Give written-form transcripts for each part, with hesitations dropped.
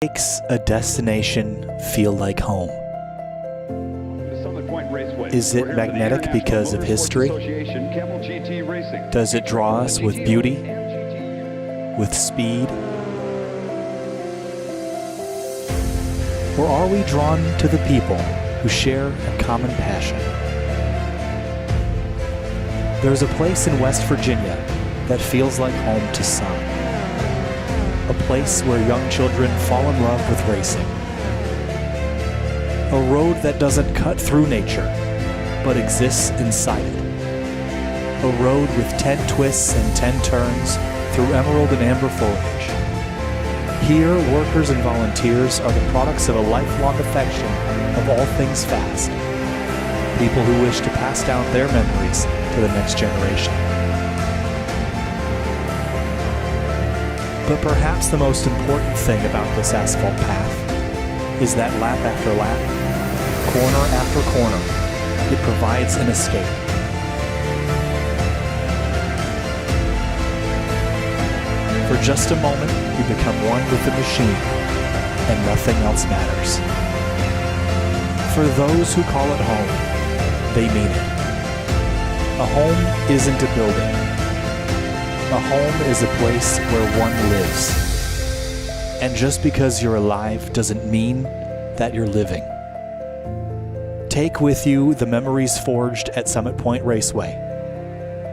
Makes a destination feel like home? Is it magnetic because of history? Does it draw us with beauty, with speed? Or are we drawn to the people who share a common passion? There's a place in West Virginia that feels like home to some. A place where young children fall in love with racing. A road that doesn't cut through nature, but exists inside it. A road with 10 twists and 10 turns through emerald and amber foliage. Here, workers and volunteers are the products of a lifelong affection of all things fast. People who wish to pass down their memories to the next generation. But perhaps the most important thing about this asphalt path is that lap after lap, corner after corner, it provides an escape. For just a moment, you become one with the machine, and nothing else matters. For those who call it home, they mean it. A home isn't a building. A home is a place where one lives. And just because you're alive doesn't mean that you're living. Take with you the memories forged at Summit Point Raceway,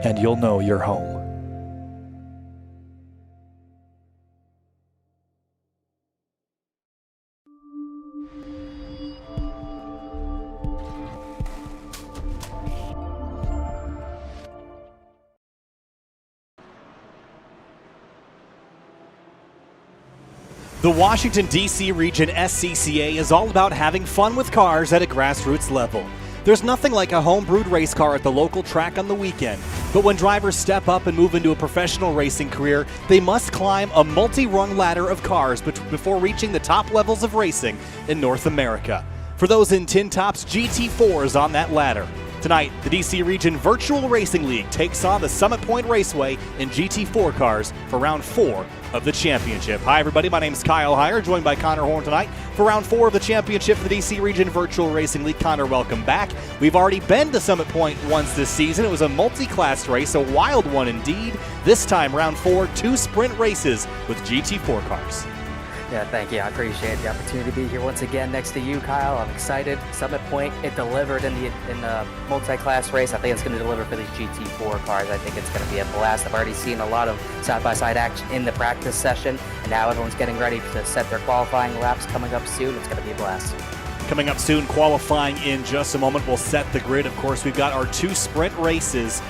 and you'll know you're home. The Washington, D.C. region SCCA is all about having fun with cars at a grassroots level. There's nothing like a home-brewed race car at the local track on the weekend. But when drivers step up and move into a professional racing career, they must climb a multi-rung ladder of cars before reaching the top levels of racing in North America. For those in tin tops, GT4 is on that ladder. Tonight, the DC Region Virtual Racing League takes on the Summit Point Raceway in GT4 cars for round 4 of the championship. Hi everybody, my name is Kyle Heyer, joined by Connor Horn tonight for round 4 of the championship for the DC Region Virtual Racing League. Connor, welcome back. We've already been to Summit Point once this season. It was a multi-class race, a wild one indeed. This time, round 4, 2 sprint races with GT4 cars. Yeah, thank you. I appreciate the opportunity to be here once again next to you, Kyle. I'm excited. Summit Point, it delivered in the multi-class race. I think it's going to deliver for these GT4 cars. I think it's going to be a blast. I've already seen a lot of side-by-side action in the practice session, and now everyone's getting ready to set their qualifying laps coming up soon. It's going to be a blast. Coming up soon, qualifying in just a moment. We'll set the grid. Of course, we've got our 2 sprint races.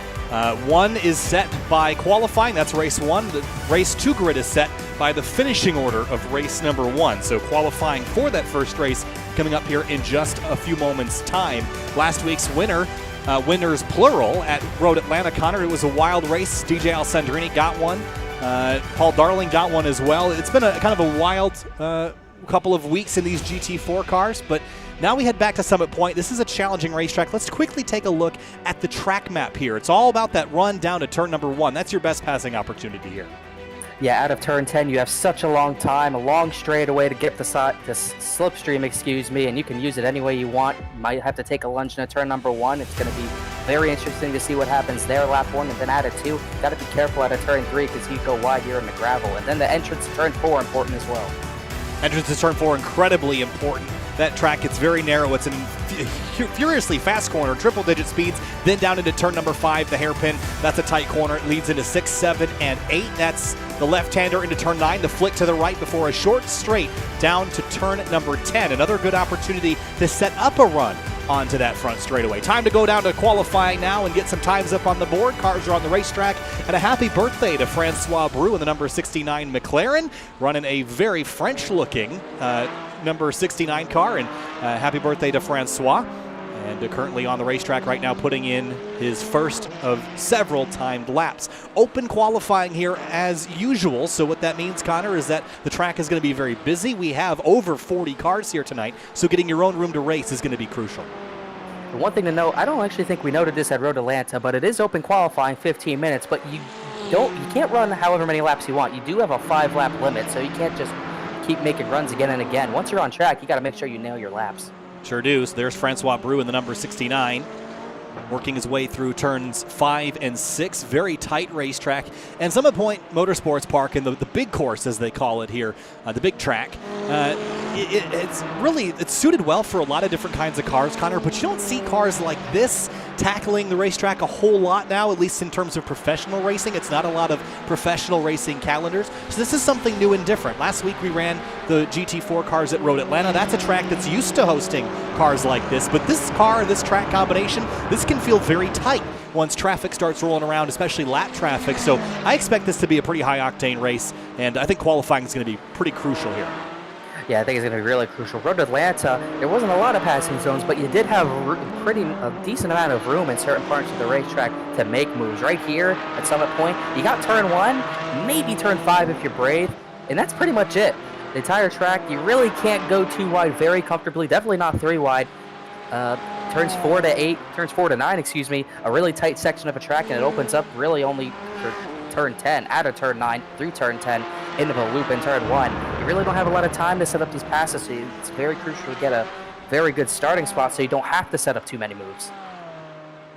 One is set by qualifying, that's race 1. The race 2 grid is set by the finishing order of race number 1. So qualifying for that first race coming up here in just a few moments' time. Last week's winner, winners plural, at Road Atlanta. Connor, it was a wild race. DJ Alexandra got one. Paul Darling got one as well. It's been a kind of a wild couple of weeks in these GT4 cars, but now we head back to Summit Point. This is a challenging racetrack. Let's quickly take a look at the track map here. It's all about that run down to turn number 1. That's your best passing opportunity here. Yeah, out of turn 10, you have such a long time, a long straightaway to get the slipstream, and you can use it any way you want. You might have to take a lunge into turn number 1. It's going to be very interesting to see what happens there, lap 1, and then out of 2. Got to be careful out of turn 3 because you go wide here in the gravel. And then the entrance to turn 4 important as well. Entrance to turn 4 incredibly important. That track gets very narrow. It's a furiously fast corner, triple-digit speeds, then down into turn number 5, the hairpin. That's a tight corner. It leads into 6, 7, and 8. That's the left-hander into turn 9, the flick to the right before a short straight down to turn number 10. Another good opportunity to set up a run onto that front straightaway. Time to go down to qualifying now and get some times up on the board. Cars are on the racetrack, and a happy birthday to Francois Brou in the number 69 McLaren, running a very French-looking number 69 car, and happy birthday to Francois. And currently on the racetrack right now, putting in his first of several timed laps. Open qualifying here as usual. So what that means, Connor, is that the track is going to be very busy. We have over 40 cars here tonight, so getting your own room to race is going to be crucial. One thing to note, I don't actually think we noted this at Road Atlanta, but it is open qualifying 15 minutes, but you can't run however many laps you want. You do have a 5-lap limit, so you can't just keep making runs again and again. Once you're on track, you got to make sure you nail your laps. Sure do. So there's Francois Brou in the number 69. Working his way through turns 5 and 6. Very tight racetrack. And Summit Point Motorsports Park, in the big course, as they call it here, the big track, it's suited well for a lot of different kinds of cars, Connor, but you don't see cars like this tackling the racetrack a whole lot now, at least in terms of professional racing. It's not a lot of professional racing calendars. So this is something new and different. Last week we ran the GT4 cars at Road Atlanta. That's a track that's used to hosting cars like this, but this track combination, this can feel very tight once traffic starts rolling around, especially lap traffic. So I expect this to be a pretty high-octane race, and I think qualifying is going to be pretty crucial here. Yeah, I think it's going to be really crucial. Road to Atlanta, there wasn't a lot of passing zones, but you did have a decent amount of room in certain parts of the racetrack to make moves. Right here at Summit Point, you got turn 1, maybe turn 5 if you're brave, and that's pretty much it. The entire track, you really can't go too wide very comfortably, definitely not 3 wide. Turns 4 to 9, excuse me, a really tight section of a track, and it opens up really only for turn 10, out of turn 9, through turn 10, into the loop in turn 1. You really don't have a lot of time to set up these passes, so it's very crucial to get a very good starting spot so you don't have to set up too many moves.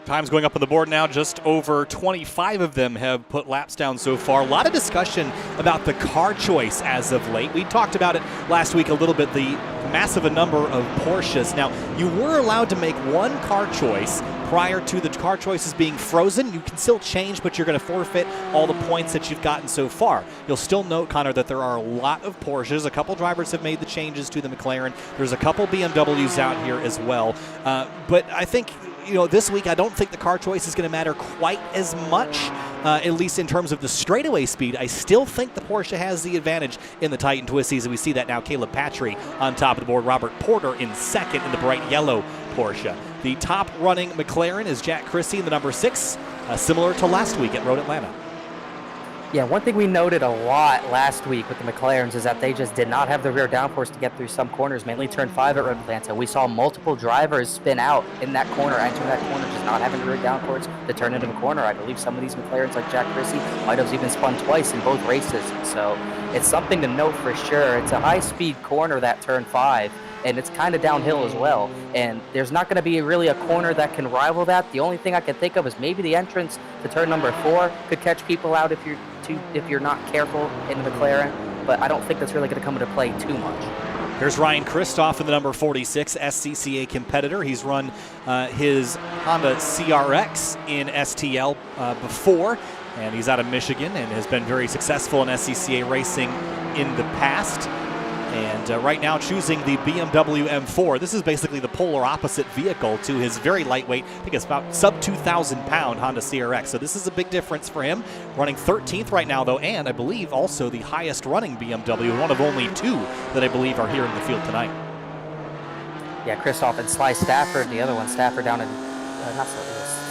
Times going up on the board now, just over 25 of them have put laps down so far. A lot of discussion about the car choice as of late. We talked about it last week a little bit, the massive number of Porsches. Now, you were allowed to make one car choice prior to the car choices being frozen. You can still change, but you're going to forfeit all the points that you've gotten so far. You'll still note, Connor, that there are a lot of Porsches. A couple drivers have made the changes to the McLaren. There's a couple BMWs out here as well. But I think, this week, I don't think the car choice is going to matter quite as much, at least in terms of the straightaway speed. I still think the Porsche has the advantage in the tight and twisties, and we see that now. Caleb Patry on top of the board, Robert Porter in second in the bright yellow Porsche. The top running McLaren is Jack Chrissy in the number 6, similar to last week at Road Atlanta. Yeah, one thing we noted a lot last week with the McLarens is that they just did not have the rear downforce to get through some corners, mainly turn 5 at Road Atlanta. We saw multiple drivers spin out in that corner, entering that corner, just not having the rear downforce to turn into the corner. I believe some of these McLarens, like Jack Chrissy, might have even spun twice in both races. So it's something to note for sure. It's a high-speed corner, that turn 5. And it's kind of downhill as well. And there's not going to be really a corner that can rival that. The only thing I can think of is maybe the entrance to turn number 4 could catch people out if you're not careful in the McLaren. But I don't think that's really going to come into play too much. Here's Ryan Kristoff in the number 46, SCCA competitor. He's run his Honda CRX in STL before, and he's out of Michigan and has been very successful in SCCA racing in the past. And right now choosing the BMW M4. This is basically the polar opposite vehicle to his very lightweight, I think it's about sub 2,000 pound Honda CRX. So this is a big difference for him. Running 13th right now though, and I believe also the highest running BMW, one of only 2 that I believe are here in the field tonight. Yeah, Kristoff and Sly Stafford, the other one, Stafford down in,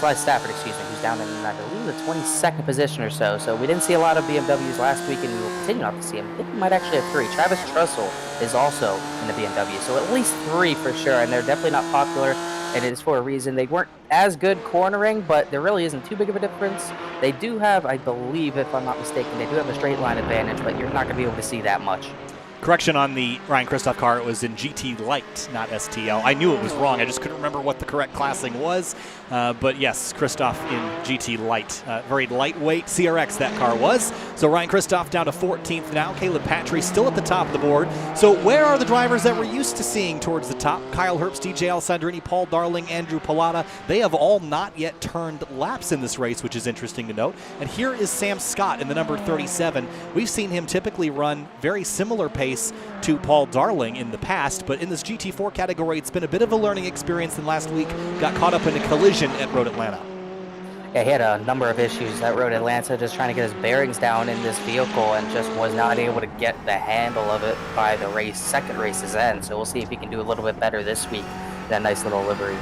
Sly Stafford, excuse me, who's down in, I believe, the 22nd position or so. So we didn't see a lot of BMWs last week, and we will continue not to see them. I think we might actually have 3. Travis Trussell is also in the BMW, so at least 3 for sure, and they're definitely not popular, and it is for a reason. They weren't as good cornering, but there really isn't too big of a difference. They do have, I believe, if I'm not mistaken, they do have a straight line advantage, but you're not going to be able to see that much. Correction on the Ryan Kristoff car, it was in GT Light, not STL. I knew it was wrong, I just couldn't remember what the correct classing was. But yes, Kristoff in GT Light. Very lightweight CRX that car was. So Ryan Kristoff down to 14th now. Caleb Patry still at the top of the board. So where are the drivers that we're used to seeing towards the top? Kyle Herbst, DJ Alessandrini, Paul Darling, Andrew Pallotta. They have all not yet turned laps in this race, which is interesting to note. And here is Sam Scott in the number 37. We've seen him typically run very similar pace to Paul Darling in the past, but in this GT4 category, it's been a bit of a learning experience, and last week got caught up in a collision at Road Atlanta. Yeah, he had a number of issues at Road Atlanta, just trying to get his bearings down in this vehicle, and just was not able to get the handle of it by the second race's end. So we'll see if he can do a little bit better this week. That nice little livery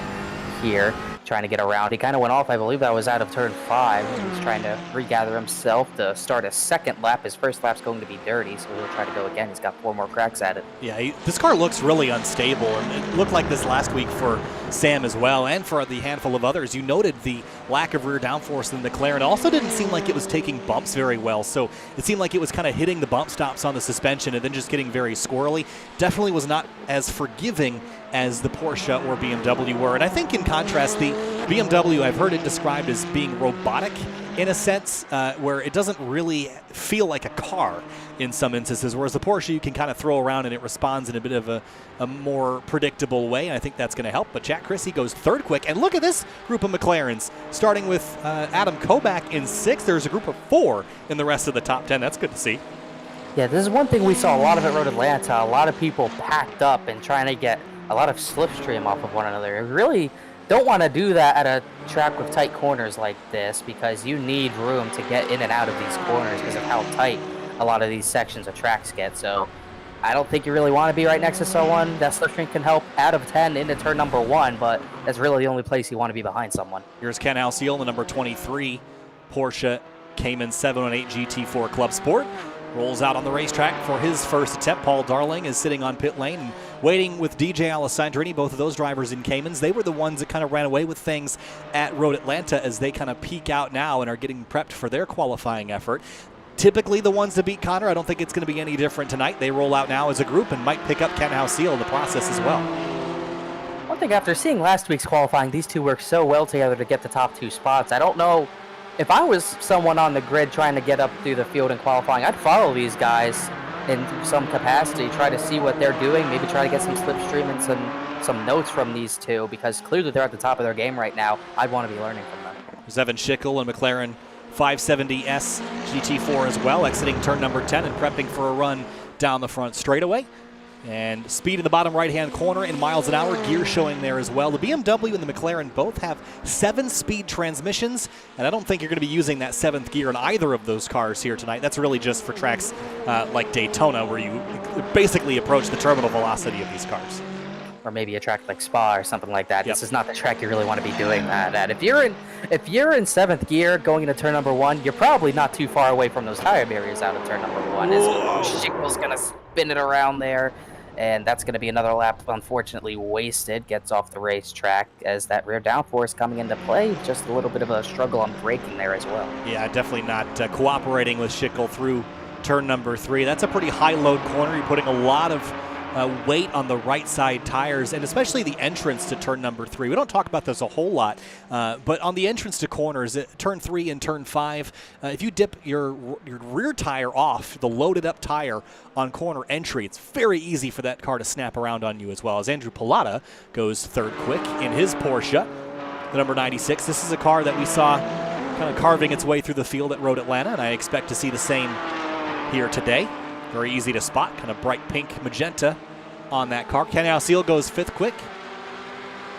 here, trying to get around. He kind of went off, I believe that was out of turn 5. He was trying to regather himself to start a second lap. His first lap's going to be dirty, so he'll try to go again. He's got 4 more cracks at it. Yeah, this car looks really unstable, and it looked like this last week for Sam as well, and for the handful of others. You noted the lack of rear downforce in the McLaren. Also didn't seem like it was taking bumps very well, so it seemed like it was kind of hitting the bump stops on the suspension and then just getting very squirrely. Definitely was not as forgiving as the Porsche or BMW were. And I think in contrast, the BMW, I've heard it described as being robotic in a sense, where it doesn't really feel like a car in some instances, whereas the Porsche you can kind of throw around and it responds in a bit of a more predictable way, and I think that's going to help. But Jack Chrissy goes third quick, and look at this group of McLarens, starting with Adam Kobach in sixth. There's a group of 4 in the rest of the top 10. That's good to see. Yeah, this is one thing we saw a lot of at Road Atlanta. A lot of people packed up and trying to get a lot of slipstream off of one another. Really don't want to do that at a track with tight corners like this, because you need room to get in and out of these corners because of how tight a lot of these sections of tracks get. So I don't think you really want to be right next to someone. That slipstream can help out of 10 into turn number 1, but that's really the only place you want to be behind someone. Here's Ken Halseal, the number 23 Porsche Cayman 718 GT4 Club Sport. Rolls out on the racetrack for his first attempt. Paul Darling is sitting on pit lane and waiting with DJ Alessandrini, both of those drivers in Caymans. They were the ones that kind of ran away with things at Road Atlanta as they kind of peak out now and are getting prepped for their qualifying effort. Typically the ones to beat Connor. I don't think it's going to be any different tonight. They roll out now as a group and might pick up Ken Halseal in the process as well. One thing, after seeing last week's qualifying, these two worked so well together to get the top 2 spots. I don't know. If I was someone on the grid trying to get up through the field in qualifying, I'd follow these guys in some capacity, try to see what they're doing, maybe try to get some slipstream and some notes from these two, because clearly they're at the top of their game right now. I'd want to be learning from them. There's Evan Schickel and McLaren 570S GT4 as well, exiting turn number 10 and prepping for a run down the front straightaway. And speed in the bottom right-hand corner in miles an hour, gear showing there as well. The BMW and the McLaren both have 7-speed transmissions, and I don't think you're going to be using that 7th gear in either of those cars here tonight. That's really just for tracks like Daytona, where you basically approach the terminal velocity of these cars. Or maybe a track like Spa or something like that. Yep. This is not the track you really want to be doing that at. If you're in 7th gear going into turn number 1, you're probably not too far away from those tire barriers out of turn number 1. Schickel's going to spin it around there. And that's going to be another lap, unfortunately, wasted. Gets off the racetrack as that rear downforce coming into play. Just a little bit of a struggle on braking there as well. Yeah, definitely not cooperating with Schickel through turn number 3. That's a pretty high-load corner. You're putting a lot of weight on the right side tires, and especially the entrance to turn number 3. We don't talk about this a whole lot, but on the entrance to corners, turn 3 and turn 5, if you dip your rear tire off, the loaded up tire on corner entry, it's very easy for that car to snap around on you as well. As Andrew Pilata goes third quick in his Porsche, the number 96. This is a car that we saw kind of carving its way through the field at Road Atlanta, and I expect to see the same here today. Very easy to spot, kind of bright pink magenta on that car. Ken Halseal goes 5th quick.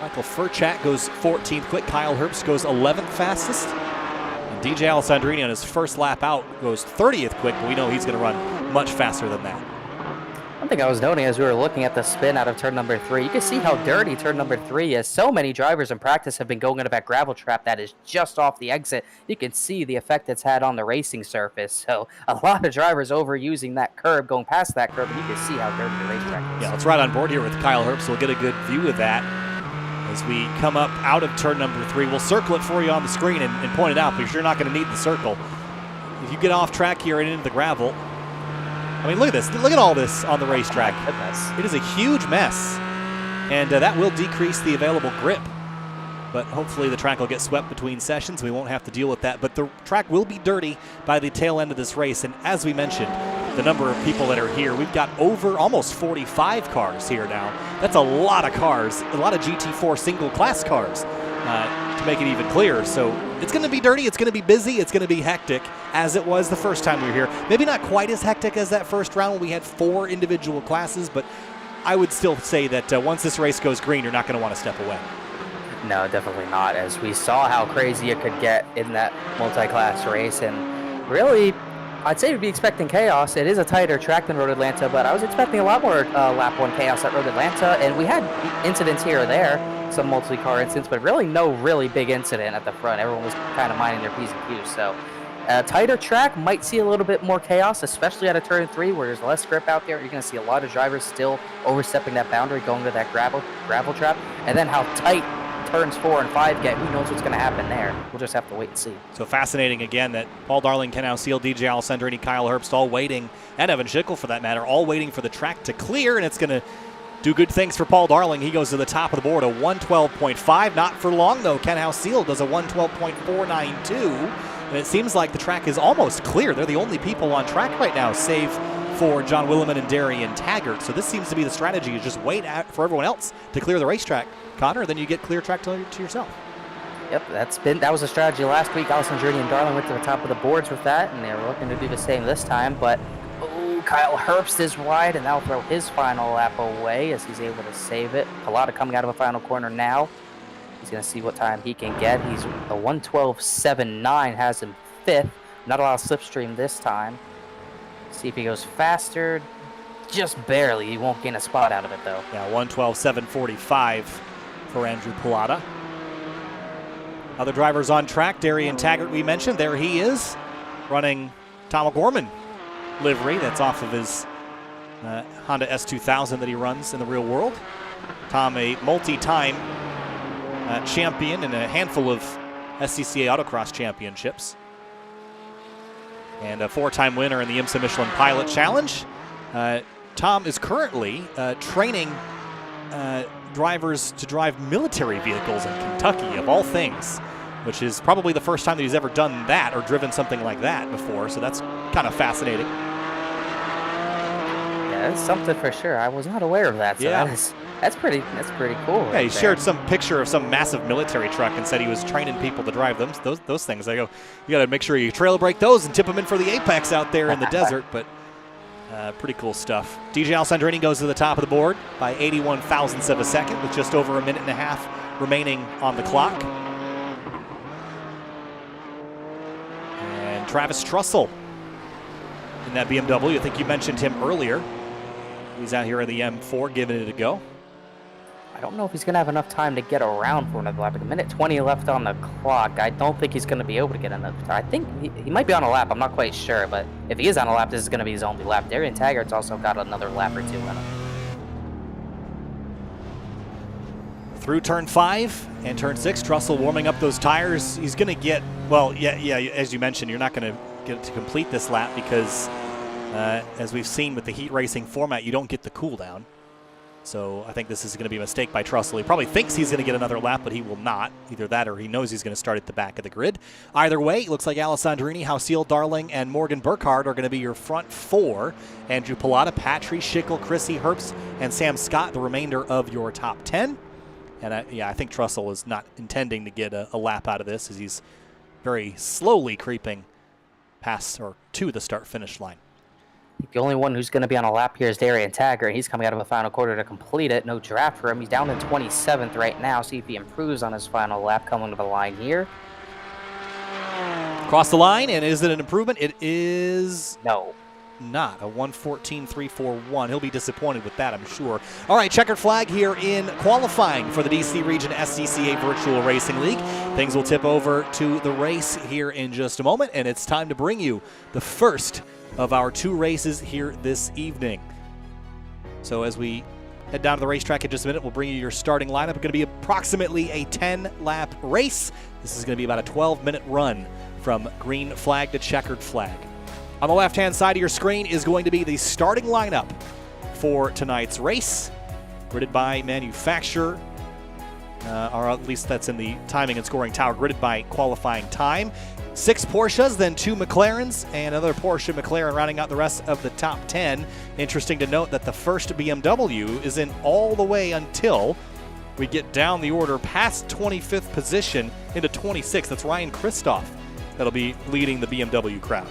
Michael Furchat goes 14th quick. Kyle Herbst goes 11th fastest. And DJ Alessandrini on his first lap out goes 30th quick, but we know he's going to run much faster than that. One thing I was noting as we were looking at the spin out of turn number 3, you can see how dirty turn number 3 is. So many drivers in practice have been going into that gravel trap that is just off the exit. You can see the effect it's had on the racing surface. So a lot of drivers overusing that curb, going past that curb, and you can see how dirty the racetrack is. Yeah, let's ride on board here with Kyle Herbst. We'll get a good view of that as we come up out of turn number 3. We'll circle it for you on the screen and point it out, because you're not going to need the circle. If you get off track here and into the gravel, I mean, look at this. Look at all this on the racetrack. It is a huge mess, and that will decrease the available grip. But hopefully the track will get swept between sessions. We won't have to deal with that. But the track will be dirty by the tail end of this race. And as we mentioned, the number of people that are here, we've got over almost 45 cars here now. That's a lot of cars, a lot of GT4 single-class cars, to make it even clearer. So it's going to be dirty, it's going to be busy, it's going to be hectic, as it was the first time we were here. Maybe not quite as hectic as that first round when we had 4 individual classes, but I would still say that once this race goes green, you're not going to want to step away. No, definitely not, as we saw how crazy it could get in that multi-class race. And really, I'd say we'd be expecting chaos. It is a tighter track than Road Atlanta, but I was expecting a lot more lap 1 chaos at Road Atlanta, and we had incidents here or there, some multi-car incidents, but really no really big incident at the front. Everyone was kind of minding their P's and Q's. So a tighter track might see a little bit more chaos, especially at a turn 3 where there's less grip out there. You're going to see a lot of drivers still overstepping that boundary, going to that gravel trap, and then how tight turns 4 and 5 get, who knows what's going to happen there. We'll just have to wait and see. So fascinating again that Paul Darling, Ken Ausiel, DJ Alessandrini, Kyle Herbst all waiting, and Evan Schickel for that matter, all waiting for the track to clear, and it's going to do good things for Paul Darling. He goes to the top of the board, a 112.5. Not for long, though. Ken Ausiel does a 112.492, and it seems like the track is almost clear. They're the only people on track right now, save for John Williman and Darian Taggart. So this seems to be the strategy, is just wait for everyone else to clear the racetrack, Connor, then you get clear track to yourself. Yep, that was a strategy last week. Alessandrini and Darling went to the top of the boards with that, and they were looking to do the same this time, but Kyle Herbst is wide, and that'll throw his final lap away as he's able to save it. Pallotta coming out of a final corner now. He's going to see what time he can get. He's a 112.79, has him 5th. Not a lot of slipstream this time. See if he goes faster. Just barely. He won't gain a spot out of it, though. Yeah, 112.745 for Andrew Pallotta. Other drivers on track. Darian Taggart, we mentioned. There he is, running Tom O'Gorman livery. That's off of his Honda S2000 that he runs in the real world. Tom, a multi-time champion and a handful of SCCA Autocross championships. And a 4-time winner in the IMSA Michelin Pilot Challenge. Tom is currently training drivers to drive military vehicles in Kentucky, of all things, which is probably the first time that he's ever done that or driven something like that before, so that's kind of fascinating. Yeah, that's something for sure. I was not aware of that, so yeah. That's pretty cool. Yeah, he shared some picture of some massive military truck and said he was training people to drive those things. I go, you got to make sure you trail brake those and tip them in for the apex out there in the desert, but pretty cool stuff. DJ Alessandrini goes to the top of the board by 81 thousandths of a second with just over a minute and a half remaining on the clock. And Travis Trussell in that BMW. I think you mentioned him earlier. He's out here in the M4 giving it a go. I don't know if he's going to have enough time to get around for another lap. A minute 20 left on the clock. I don't think he's going to be able to get another time. I think he might be on a lap. I'm not quite sure, but if he is on a lap, this is going to be his only lap. Darian Taggart's also got another lap or 2 in him. Through turn 5 and turn 6, Trussell warming up those tires. He's going to get, well, yeah, as you mentioned, you're not going to get to complete this lap because as we've seen with the heat racing format, you don't get the cool down. So I think this is going to be a mistake by Trussell. He probably thinks he's going to get another lap, but he will not. Either that or he knows he's going to start at the back of the grid. Either way, it looks like Alessandrini, Ausiel, Darling, and Morgan Burkhardt are going to be your front 4. Andrew Pallotta, Patry, Schickel, Chrissy, Herbst, and Sam Scott, the remainder of your top 10. And I think Trussell is not intending to get a lap out of this as he's very slowly creeping past or to the start-finish line. The only one who's going to be on a lap here is Darian Taggart. He's coming out of a final quarter to complete it. No draft for him. He's down in 27th right now. See if he improves on his final lap coming to the line here. Cross the line, and is it an improvement? It is No. Not a 114.341. He'll be disappointed with that, I'm sure. All right, checkered flag here in qualifying for the DC Region SCCA Virtual Racing League. Things will tip over to the race here in just a moment, and it's time to bring you the first of our 2 races here this evening. So as we head down to the racetrack in just a minute, we'll bring you your starting lineup. It's going to be approximately a 10-lap race. This is going to be about a 12-minute run from green flag to checkered flag. On the left-hand side of your screen is going to be the starting lineup for tonight's race, gridded by manufacturer, or at least that's in the timing and scoring tower, gridded by qualifying time. 6 Porsches, then 2 McLarens, and another Porsche McLaren rounding out the rest of the top 10. Interesting to note that the first BMW is in all the way until we get down the order past 25th position into 26th. That's Ryan Kristoff that'll be leading the BMW crowd.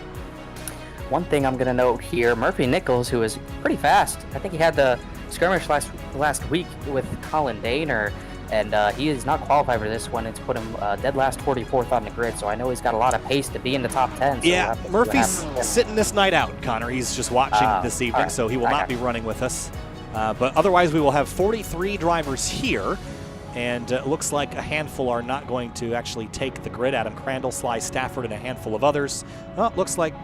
One thing I'm going to note here, Murphy Nichols, who is pretty fast. I think he had the skirmish last week with Colin Daner, and he is not qualified for this one. It's put him dead last 44th on the grid, so I know he's got a lot of pace to be in the top 10. So yeah, Murphy's sitting this night out, Connor. He's just watching this evening, so he will not be running with us. But otherwise, we will have 43 drivers here, and it looks like a handful are not going to actually take the grid. Adam Crandall, Sly Stafford, and a handful of others. Well, it looks like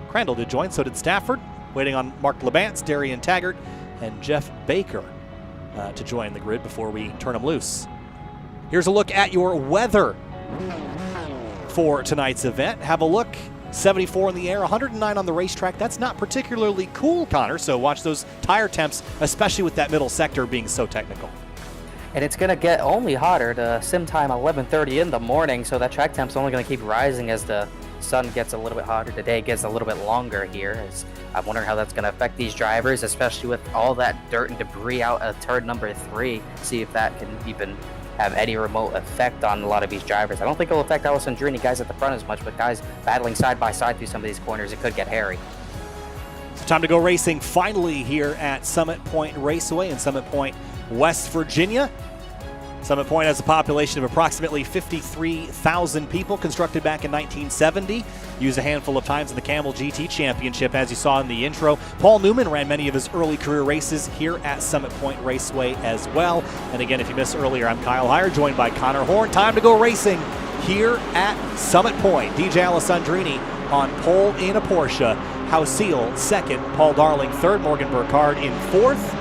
Crandall did join, so did Stafford. Waiting on Mark Labance, Darian Taggart, and Jeff Baker to join the grid before we turn them loose. Here's a look at your weather for tonight's event. Have a look. 74 in the air, 109 on the racetrack. That's not particularly cool, Connor, so watch those tire temps, especially with that middle sector being so technical. And it's going to get only hotter to sim time 11:30 in the morning, so that track temp's only going to keep rising as the sun gets a little bit hotter. The day gets a little bit longer here. I'm wondering how that's going to affect these drivers, especially with all that dirt and debris out at turn number 3. See if that can even have any remote effect on a lot of these drivers. I don't think it'll affect Alexandra guys at the front as much, but guys battling side by side through some of these corners, it could get hairy. So time to go racing finally here at Summit Point Raceway in Summit Point, West Virginia. Summit Point has a population of approximately 53,000 people, constructed back in 1970. Used a handful of times in the Camel GT Championship, as you saw in the intro. Paul Newman ran many of his early career races here at Summit Point Raceway as well. And again, if you missed earlier, I'm Kyle Heyer, joined by Connor Horn. Time to go racing here at Summit Point. DJ Alessandrini on pole in a Porsche. Hausiel second, Paul Darling third, Morgan Burkhardt in fourth.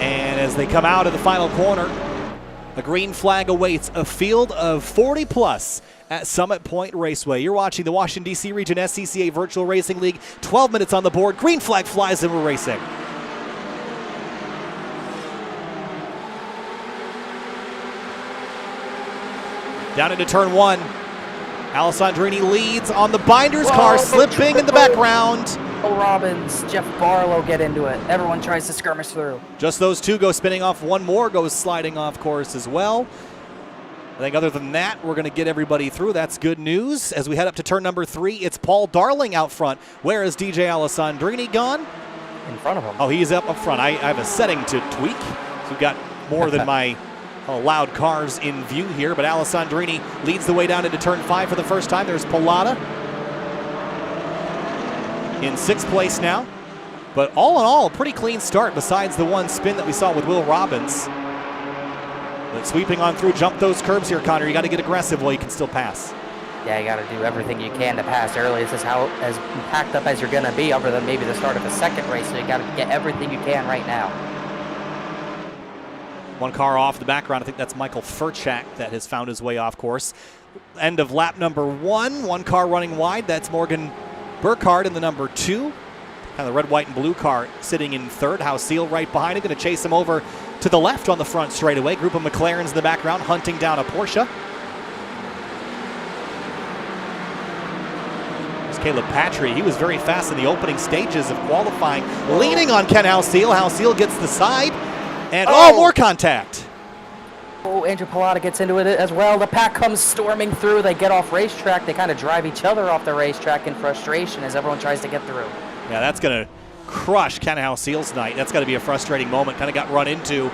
And as they come out of the final corner, a green flag awaits a field of 40 plus at Summit Point Raceway. You're watching the Washington, D.C. Region SCCA Virtual Racing League. 12 minutes on the board. Green flag flies and we're racing. Down into turn 1. Alessandrini leads on the binders. Car slipping in the background. Robbins, Jeff Barlow get into it. Everyone tries to skirmish through. Just those two go spinning off. One more goes sliding off course as well. I think other than that, we're going to get everybody through. That's good news. As we head up to turn number 3, it's Paul Darling out front. Where is DJ Alessandrini gone? In front of him. Oh, he's up front. I have a setting to tweak. So we've got more than my allowed cars in view here. But Alessandrini leads the way down into turn 5 for the first time. There's Pilata in 6th place now. But all in all, a pretty clean start besides the one spin that we saw with Will Robbins. But sweeping on through, jump those curbs here, Connor. You got to get aggressive while you can still pass. Yeah, you got to do everything you can to pass early. This is how as packed up as you're going to be other than maybe the start of a second race. So you got to get everything you can right now. One car off the background. I think that's Michael Furchak that has found his way off course. End of lap number 1. One car running wide. That's Morgan Burkhardt in the number 2. Kind of the red, white, and blue car sitting in 3rd. Hausiel right behind him. Going to chase him over to the left on the front straightaway. Group of McLarens in the background hunting down a Porsche. There's Caleb Patry. He was very fast in the opening stages of qualifying. Leaning on Ken Hausiel. Hausiel gets the side. And more contact. Oh, Andrew Pilata gets into it as well. The pack comes storming through. They get off racetrack. They kind of drive each other off the racetrack in frustration as everyone tries to get through. Yeah, that's going to crush Ken Hausiel's night. That's got to be a frustrating moment. Kind of got run into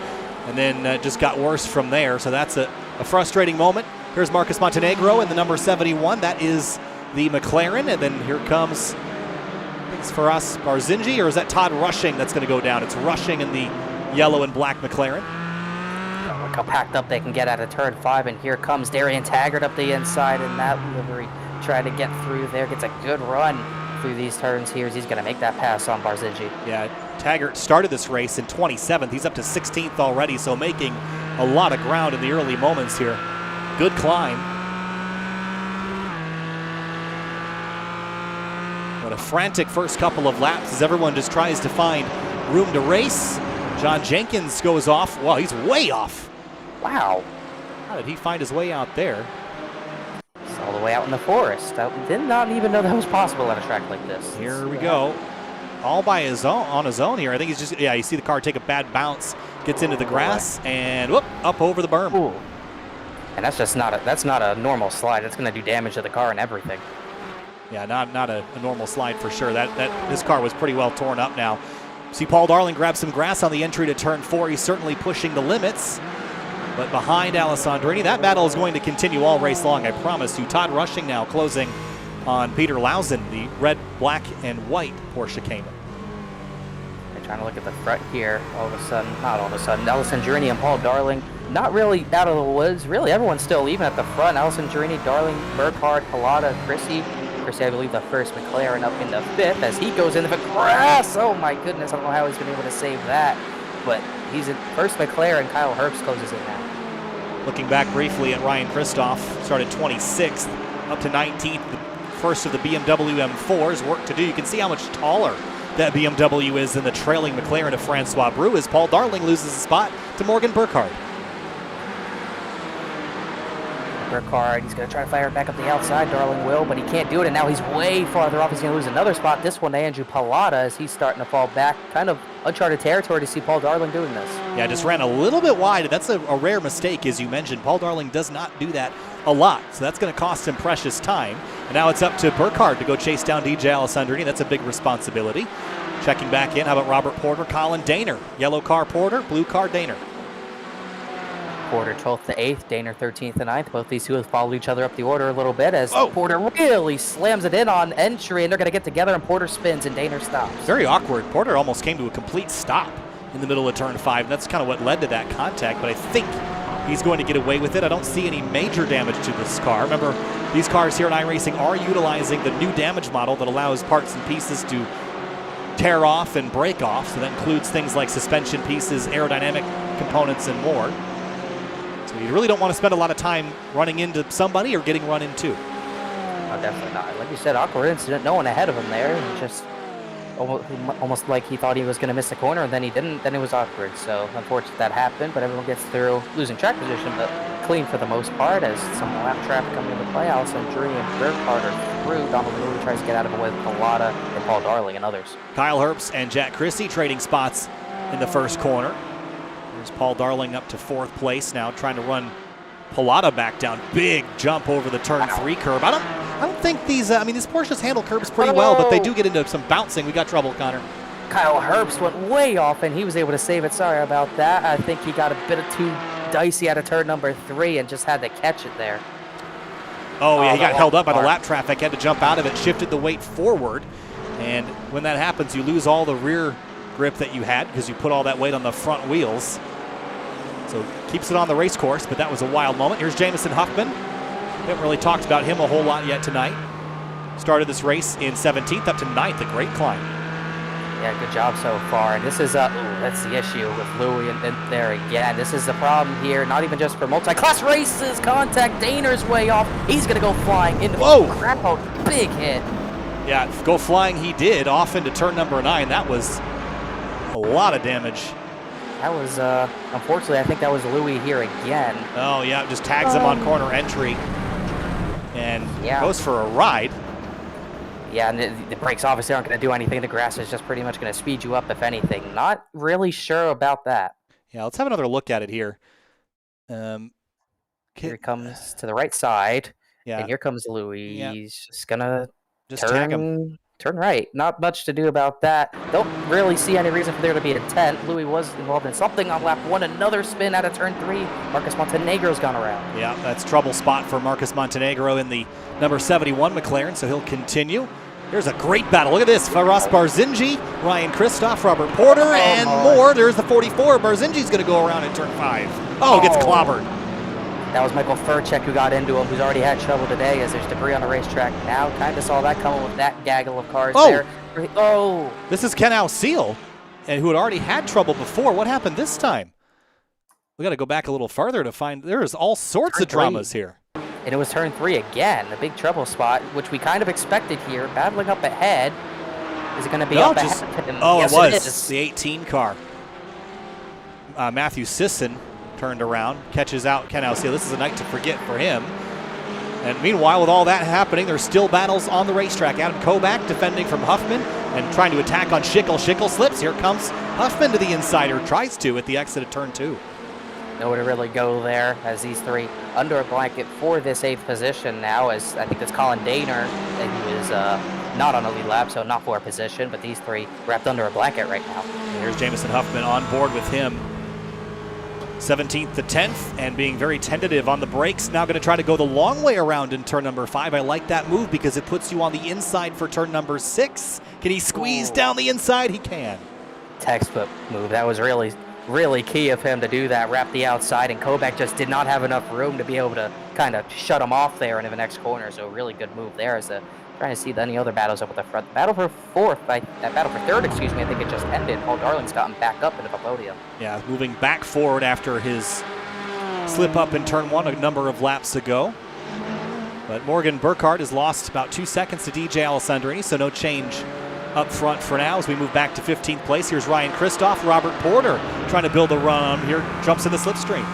and then just got worse from there. So that's a frustrating moment. Here's Marcus Montenegro in the number 71. That is the McLaren. And then here comes, I think it's for us, Barzinji, or is that Todd Rushing that's going to go down? It's Rushing in the yellow and black McLaren. Look how packed up they can get out of turn 5, and here comes Darian Taggart up the inside in that livery, trying to get through there. Gets a good run through these turns here as he's going to make that pass on Barzinji. Yeah, Taggart started this race in 27th. He's up to 16th already, so making a lot of ground in the early moments here. Good climb. What a frantic first couple of laps as everyone just tries to find room to race. John Jenkins goes off. Well, he's way off. Wow. How did he find his way out there? It's all the way out in the forest. I did not even know that was possible on a track like this. Here we go. All by his own, on his own here. I think he's just, you see the car take a bad bounce, gets into the grass, and whoop, up over the berm. Ooh. And that's just not a normal slide. That's going to do damage to the car and everything. Yeah, not a normal slide for sure. This car was pretty well torn up now. See Paul Darling grab some grass on the entry to turn 4. He's certainly pushing the limits. But behind Alessandrini, that battle is going to continue all race long, I promise you. Todd Rushing now closing on Peter Lausen, the red, black, and white Porsche Cayman. They're trying to look at the front here. All of a sudden, not all of a sudden, Alessandrini and Paul Darling not really out of the woods. Really, everyone's still even at the front. Alessandrini, Darling, Burkhardt, Pilata, Chrissy, I believe the first McLaren up in the 5th as he goes into the grass. Oh my goodness, I don't know how he's been able to save that. But he's in first McLaren. Kyle Herbst closes in now. Looking back briefly at Ryan Kristoff, started 26th up to 19th, the first of the BMW M4s. Work to do. You can see how much taller that BMW is than the trailing McLaren of Francois Brou as Paul Darling loses a spot to Morgan Burkhardt. Burkhardt, he's going to try to fire it back up the outside. Darling will, but he can't do it, and now he's way farther off. He's going to lose another spot. This one to Andrew Pallotta as he's starting to fall back. Kind of uncharted territory to see Paul Darling doing this. Yeah, just ran a little bit wide. That's a rare mistake, as you mentioned. Paul Darling does not do that a lot, so that's going to cost him precious time. And now it's up to Burkhardt to go chase down DJ Alessandrini. That's a big responsibility. Checking back in, how about Robert Porter, Colin Daner? Yellow car Porter, blue car Daner. Porter 12th to 8th, Daner 13th to 9th. Both these two have followed each other up the order a little bit as Porter really slams it in on entry, and they're going to get together, and Porter spins and Daner stops. Very awkward. Porter almost came to a complete stop in the middle of turn 5. That's kind of what led to that contact, but I think he's going to get away with it. I don't see any major damage to this car. Remember, these cars here at iRacing are utilizing the new damage model that allows parts and pieces to tear off and break off. So that includes things like suspension pieces, aerodynamic components, and more. So you really don't want to spend a lot of time running into somebody or getting run into. Oh, definitely not. Like you said, awkward incident. No one ahead of him there. Just almost like he thought he was going to miss the corner, and then he didn't. Then it was awkward. So unfortunate that happened, but everyone gets through, losing track position, but clean for the most part as some lap traffic coming into play. Alessandrini and Burkhardt are through. Donald Louis tries to get out of the way with Pallotta and Paul Darling and others. Kyle Herbst and Jack Christie trading spots in the first corner. There's Paul Darling up to 4th place now, trying to run Pallotta back down. Big jump over the turn 3 curb. I don't think these, these Porsches handle curbs pretty well, but they do get into some bouncing. We got trouble, Connor. Kyle Herbst went way off, and he was able to save it. Sorry about that. I think he got a bit of too dicey out of turn number 3 and just had to catch it there. Oh, yeah, he got held up by the lap traffic, had to jump out of it, shifted the weight forward. And when that happens, you lose all the rear grip that you had because you put all that weight on the front wheels. So keeps it on the race course, but that was a wild moment. Here's Jameson Huffman. We haven't really talked about him a whole lot yet tonight. Started this race in 17th up to 9th, a great climb. Yeah, good job so far. And this is, that's the issue with Louis and there again. This is the problem here, not even just for multi-class races. Contact, Daner's way off. He's going to go flying into crap out. Big hit. Yeah, go flying he did, off into turn number 9. That was a lot of damage. That was, unfortunately, I think that was Louis here again. Oh, yeah, just tags him on corner entry and goes for a ride. Yeah, and the brakes obviously aren't going to do anything. The grass is just pretty much going to speed you up, if anything. Not really sure about that. Yeah, let's have another look at it here. Here he comes to the right side. Yeah. And here comes Louis. Yeah. He's just going to tag him. Turn right. Not much to do about that. Don't really see any reason for there to be intent. Louis was involved in something on lap 1. Another spin out of turn 3. Marcus Montenegro's gone around. Yeah, that's trouble spot for Marcus Montenegro in the number 71 McLaren, so he'll continue. There's a great battle. Look at this. Faraz Barzinji, Ryan Kristoff, Robert Porter, and more. There's the 44. Barzinji's going to go around in turn 5. Oh, gets clobbered. That was Michael Furchek who got into him, who's already had trouble today as there's debris on the racetrack. Now kind of saw that coming with that gaggle of cars there. Oh! This is Ken Alseal, and who had already had trouble before. What happened this time? We got to go back a little further to find. There's all sorts of dramas here. And it was turn 3 again, a big trouble spot, which we kind of expected here. Battling up ahead. Is it going to be up ahead? Oh, yes, it was. It is. The 18 car. Matthew Sisson turned around, catches out Ken Alseal. This is a night to forget for him. And meanwhile, with all that happening, there's still battles on the racetrack. Adam Kovac defending from Huffman and trying to attack on Schickel. Schickel slips. Here comes Huffman to the inside, or tries to at the exit of turn 2. Nowhere to really go there as these three under a blanket for this 8th position now, as I think that's Colin Daner, and he was not on a lead lap, so not for a position, but these three wrapped under a blanket right now. And here's Jameson Huffman on board with him. 17th to 10th, and being very tentative on the brakes. Now going to try to go the long way around in turn number 5. I like that move because it puts you on the inside for turn number 6. Can he squeeze down the inside? He can. Textbook move. That was really key of him to do that, wrap the outside, and Kovac just did not have enough room to be able to kind of shut him off there into the next corner, so really good move there. As trying to see any other battles up at the front. Battle for 4th, battle for 3rd, excuse me, I think it just ended. Paul Darling's gotten back up into the podium. Yeah, moving back forward after his slip up in turn one a number of laps ago. But Morgan Burkhardt has lost about 2 seconds to DJ Alessandrini, so no change up front for now as we move back to 15th place. Here's Ryan Kristoff. Robert Porter trying to build a run here, jumps in the slipstream.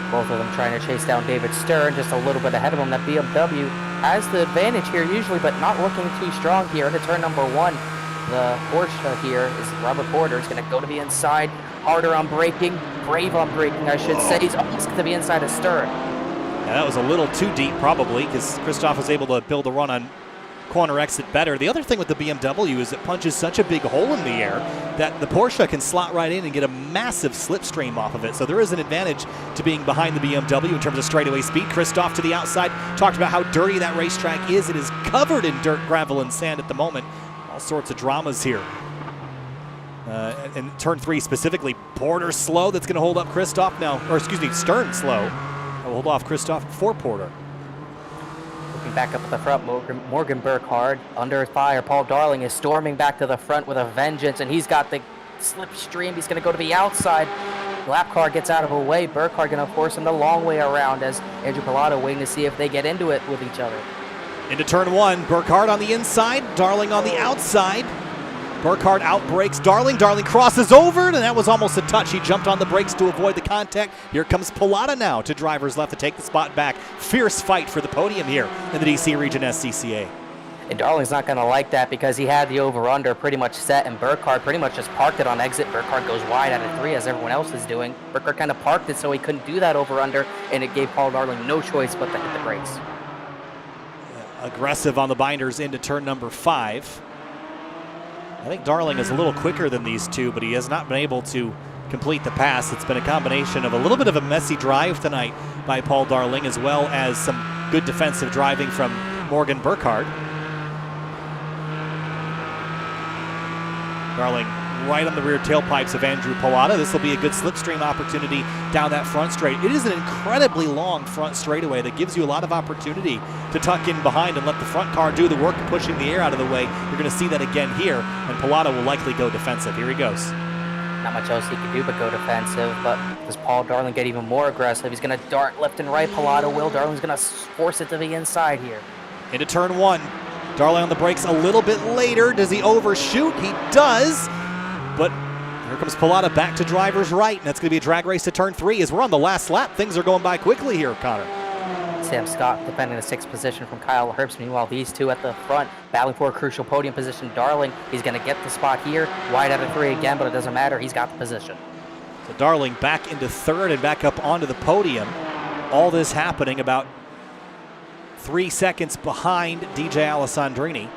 Both of them trying to chase down David Stern, just a little bit ahead of him. That BMW has the advantage here usually, but not looking too strong here into turn number one. The Porsche here is Robert Porter is going to go to the inside, harder on braking, brave on braking, I should say. He's almost to the inside of Stern. Yeah, that was a little too deep probably because Kristoff was able to build a run on corner exit better. The other thing with the BMW is it punches such a big hole in the air that the Porsche can slot right in and get a massive slipstream off of it. So there is an advantage to being behind the BMW in terms of straightaway speed. Kristoff to the outside talked about how dirty that racetrack is. It is covered in dirt, gravel, and sand at the moment. All sorts of dramas here. And turn three specifically, Porter slow. That's going to hold up Kristoff now, or excuse me, Stern slow. That will hold off Kristoff for Porter. Looking back up at the front, Morgan Burkhardt under fire. Paul Darling is storming back to the front with a vengeance, and he's got the slipstream. He's going to go to the outside. Lap car gets out of the way. Burkhardt going to force him the long way around as Andrew Pilato waiting to see if they get into it with each other. Into turn one, Burkhardt on the inside, Darling on the outside. Burkhardt outbrakes Darling. Darling crosses over, and that was almost a touch. He jumped on the brakes to avoid the contact. Here comes Pilata now to driver's left to take the spot back. Fierce fight for the podium here in the DC Region SCCA. And Darling's not going to like that because he had the over-under pretty much set, and Burkhardt pretty much just parked it on exit. Burkhardt goes wide out of 3 as everyone else is doing. Burkhardt kind of parked it so he couldn't do that over-under, and it gave Paul Darling no choice but to hit the brakes. Aggressive on the binders into turn number 5. I think Darling is a little quicker than these two, but he has not been able to complete the pass. It's been a combination of a little bit of a messy drive tonight by Paul Darling, as well as some good defensive driving from Morgan Burkhardt. Darling right on the rear tailpipes of Andrew Pilata. This will be a good slipstream opportunity down that front straight. It is an incredibly long front straightaway that gives you a lot of opportunity to tuck in behind and let the front car do the work of pushing the air out of the way. You're going to see that again here, and Pilata will likely go defensive. Here he goes. Not much else he can do but go defensive, but does Paul Darling get even more aggressive? He's going to dart left and right. Pilata will. Darling's going to force it to the inside here. Into turn one. Darling on the brakes a little bit later. Does he overshoot? He does. But here comes Pilata back to driver's right, and that's going to be a drag race to turn 3. As we're on the last lap, things are going by quickly here, Connor. Sam Scott defending the 6th position from Kyle Herbst. Meanwhile, these two at the front battling for a crucial podium position. Darling, he's going to get the spot here. Wide out of 3 again, but it doesn't matter. He's got the position. So Darling back into 3rd and back up onto the podium. All this happening about 3 seconds behind DJ Alessandrini.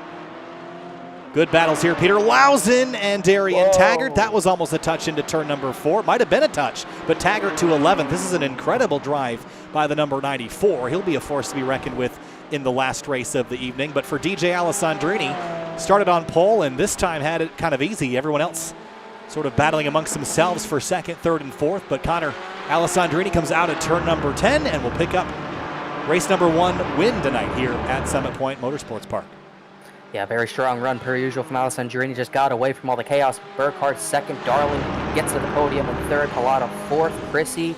Good battles here. Peter Lausen and Darian Taggart. That was almost a touch into turn number 4. Might have been a touch, but Taggart to 11th. This is an incredible drive by the number 94. He'll be a force to be reckoned with in the last race of the evening. But for DJ Alessandrini, started on pole and this time had it kind of easy. Everyone else sort of battling amongst themselves for 2nd, 3rd, and 4th. But Connor Alessandrini comes out at turn number 10 and will pick up race number 1 win tonight here at Summit Point Motorsports Park. Yeah, very strong run per usual from Alessandrini. Just got away from all the chaos. Burkhardt 2nd. Darling gets to the podium in 3rd. Pilata 4th. Chrissy.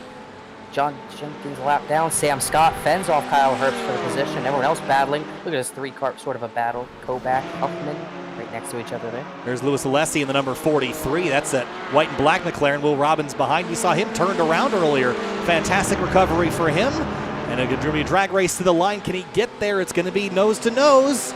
John Jenkins lap down. Sam Scott fends off Kyle Herbst for the position. Everyone else battling. Look at this 3-car sort of a battle. Kobach, Huffman right next to each other there. There's Louis Alessi in the number 43. That's that white and black McLaren. Will Robbins behind. We saw him turned around earlier. Fantastic recovery for him. And going to be a drag race to the line. Can he get there? It's going to be nose to nose.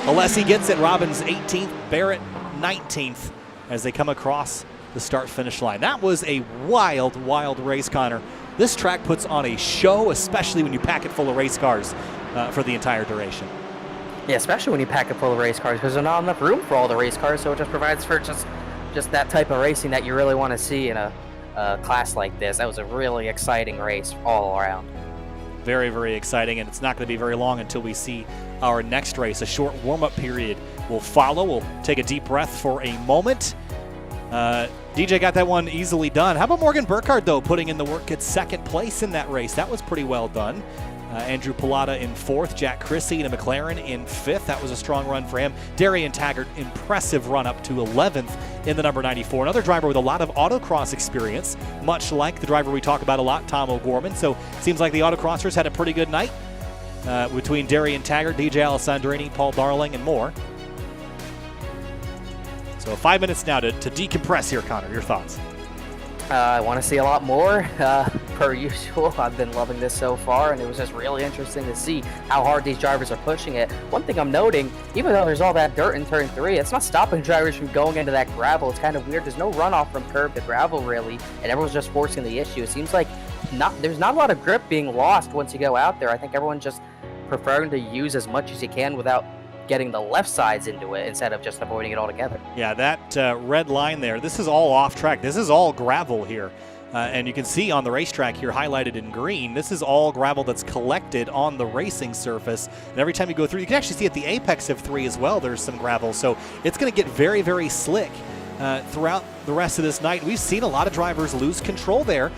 Alessi gets it. Robbins 18th. Barrett 19th as they come across the start-finish line. That was a wild, wild race, Connor. This track puts on a show, especially when you pack it full of race cars for the entire duration. Yeah, especially when you pack it full of race cars because there's not enough room for all the race cars, so it just provides for just that type of racing that you really want to see in a class like this. That was a really exciting race all around. Very, very exciting, and it's not going to be very long until we see our next race. A short warm-up period will follow. We'll take a deep breath for a moment. DJ got that one easily done. How about Morgan Burkhardt, though, putting in the work at 2nd place in that race? That was pretty well done. Andrew Pilata in 4th, Jack Chrissy and a McLaren in 5th. That was a strong run for him. Darian Taggart, impressive run up to 11th in the number 94. Another driver with a lot of autocross experience, much like the driver we talk about a lot, Tom O'Gorman. So seems like the autocrossers had a pretty good night between Darian Taggart, DJ Alessandrini, Paul Darling, and more. So 5 minutes now to decompress here, Connor. Your thoughts? I want to see a lot more. Per usual, I've been loving this so far, and it was just really interesting to see how hard these drivers are pushing it. One thing I'm noting, even though there's all that dirt in turn 3, it's not stopping drivers from going into that gravel. It's kind of weird. There's no runoff from curb to gravel, really, and everyone's just forcing the issue. It seems like there's not a lot of grip being lost once you go out there. I think everyone's just preferring to use as much as you can without getting the left sides into it instead of just avoiding it altogether. Yeah, that red line there, this is all off track. This is all gravel here. And you can see on the racetrack here highlighted in green, this is all gravel that's collected on the racing surface. And every time you go through, you can actually see at the apex of 3 as well, there's some gravel. So it's going to get very, very slick throughout the rest of this night. We've seen a lot of drivers lose control there.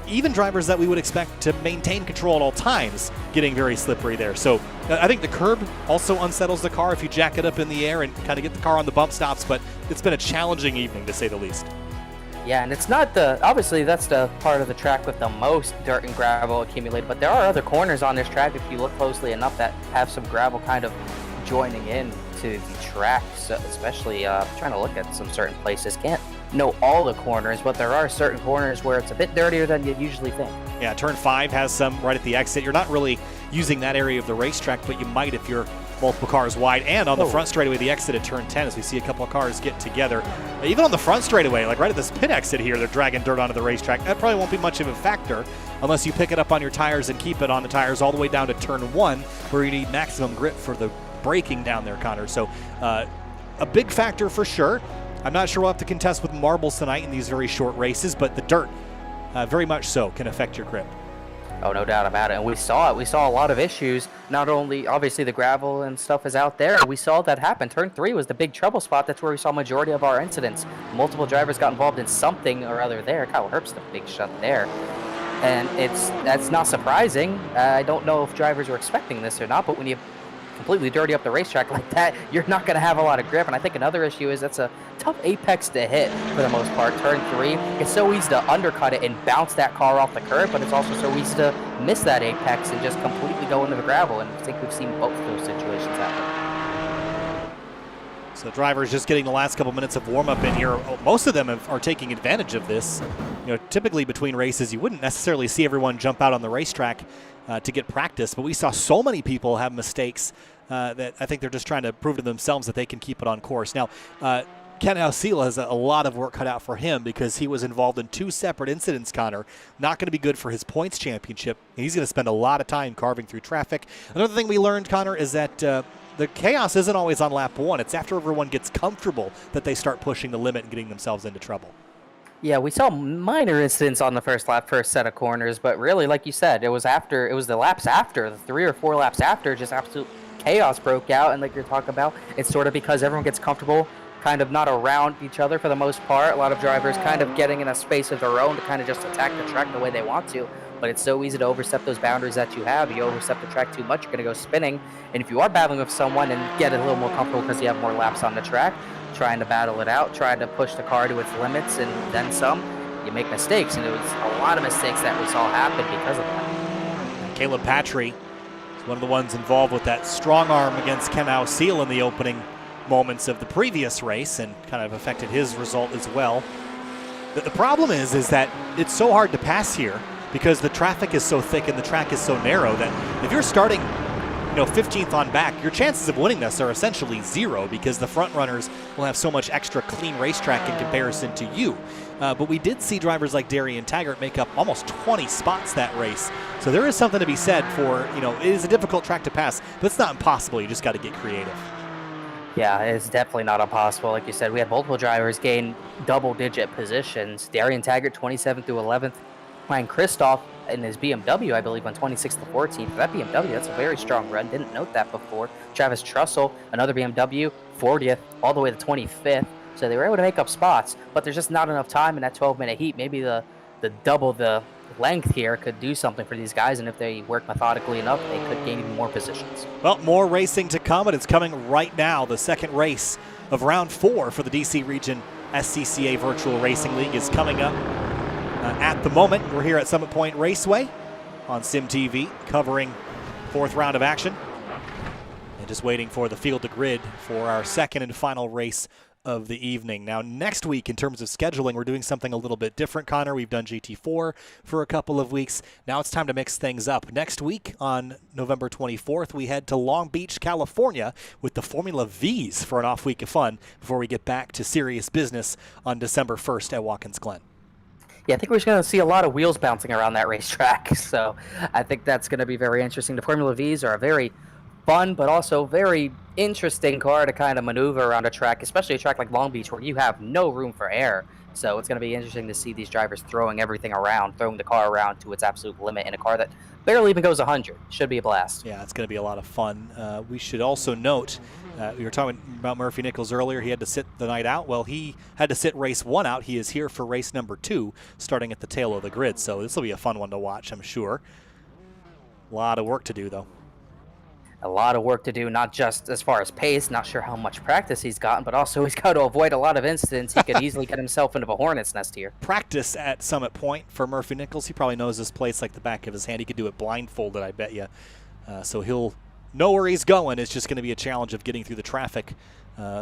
Even drivers that we would expect to maintain control at all times getting very slippery there. So I think the curb also unsettles the car if you jack it up in the air and kind of get the car on the bump stops, but it's been a challenging evening to say the least. Yeah, and it's not obviously that's the part of the track with the most dirt and gravel accumulated, but there are other corners on this track if you look closely enough that have some gravel kind of joining in to the track, so especially trying to look at some certain places. Can't know all the corners, but there are certain corners where it's a bit dirtier than you'd usually think. Yeah, turn 5 has some right at the exit. You're not really using that area of the racetrack, but you might if you're multiple cars wide. And on the front straightaway, the exit at turn 10, as we see a couple of cars get together. Even on the front straightaway, like right at this pit exit here, they're dragging dirt onto the racetrack. That probably won't be much of a factor unless you pick it up on your tires and keep it on the tires all the way down to turn 1, where you need maximum grip for the braking down there, Connor. So a big factor for sure. I'm not sure we'll have to contest with marbles tonight in these very short races, but the dirt, very much so, can affect your grip. Oh, no doubt about it. And we saw it. We saw a lot of issues. Not only, obviously, the gravel and stuff is out there. We saw that happen. Turn 3 was the big trouble spot. That's where we saw majority of our incidents. Multiple drivers got involved in something or other there. Kyle Herbst, the big shot there. And that's not surprising. I don't know if drivers were expecting this or not, but when you completely dirty up the racetrack like that, you're not going to have a lot of grip. And I think another issue is that's a tough apex to hit for the most part. Turn 3, it's so easy to undercut it and bounce that car off the curb, but it's also so easy to miss that apex and just completely go into the gravel. And I think we've seen both of those situations happen. So drivers just getting the last couple minutes of warm-up in here. Most of them are taking advantage of this. You know, typically between races, you wouldn't necessarily see everyone jump out on the racetrack to get practice, but we saw so many people have mistakes that I think they're just trying to prove to themselves that they can keep it on course. Now, Ken Alcila has a lot of work cut out for him because he was involved in 2 separate incidents, Connor. Not going to be good for his points championship. He's going to spend a lot of time carving through traffic. Another thing we learned, Connor, is that the chaos isn't always on lap 1. It's after everyone gets comfortable that they start pushing the limit and getting themselves into trouble. Yeah, we saw minor incidents on the first lap, first set of corners, but really, like you said, it was the laps after, the 3 or 4 laps after, just absolute chaos broke out. And like you're talking about, it's sort of because everyone gets comfortable, kind of not around each other for the most part. A lot of drivers kind of getting in a space of their own to kind of just attack the track the way they want to. But it's so easy to overstep those boundaries that you have. You overstep the track too much, you're going to go spinning. And if you are battling with someone and get a little more comfortable because you have more laps on the track, trying to battle it out, trying to push the car to its limits and then some, you make mistakes. And it was a lot of mistakes that we saw happen because of that. Caleb Patry is one of the ones involved with that strong arm against Ken Alcila in the opening moments of the previous race and kind of affected his result as well. The problem is that it's so hard to pass here because the traffic is so thick and the track is so narrow that if you're starting 15th on back, your chances of winning this are essentially 0 because the front runners will have so much extra clean racetrack in comparison to you. But we did see drivers like Darian Taggart make up almost 20 spots that race. So there is something to be said for, it is a difficult track to pass, but it's not impossible. You just got to get creative. Yeah, it's definitely not impossible. Like you said, we had multiple drivers gain double-digit positions. Darian Taggart, 27th through 11th. Ryan Kristoff in his BMW, I believe, on 26th to 14th. That BMW, that's a very strong run. Didn't note that before. Travis Trussell, another BMW, 40th, all the way to 25th. So they were able to make up spots, but there's just not enough time in that 12-minute heat. Maybe the double the length here could do something for these guys, and if they work methodically enough, they could gain even more positions. Well, more racing to come, and it's coming right now. The second race of round 4 for the DC Region SCCA Virtual Racing League is coming up at the moment. We're here at Summit Point Raceway on SimTV, covering 4th round of action. And just waiting for the field to grid for our second and final race of the evening. Now, next week, in terms of scheduling, we're doing something a little bit different, Connor. We've done GT4 for a couple of weeks. Now it's time to mix things up. Next week, on November 24th, we head to Long Beach, California with the Formula Vs for an off week of fun before we get back to serious business on December 1st at Watkins Glen. Yeah, I think we're just going to see a lot of wheels bouncing around that racetrack, so I think that's going to be very interesting. The Formula Vs are a very fun, but also very interesting car to kind of maneuver around a track, especially a track like Long Beach where you have no room for error. So it's going to be interesting to see these drivers throwing everything around, throwing the car around to its absolute limit in a car that barely even goes 100. Should be a blast. Yeah, it's going to be a lot of fun. We should also note, we were talking about Murphy Nichols earlier. He had to sit the night out. Well, he had to sit race 1 out. He is here for race number 2, starting at the tail of the grid. So this will be a fun one to watch, I'm sure. A lot of work to do, though. A lot of work to do, not just as far as pace, not sure how much practice he's gotten, but also he's got to avoid a lot of incidents. He could easily get himself into a hornet's nest here. Practice at Summit Point for Murphy Nichols. He probably knows this place like the back of his hand. He could do it blindfolded, I bet you. So he'll know where he's going. It's just going to be a challenge of getting through the traffic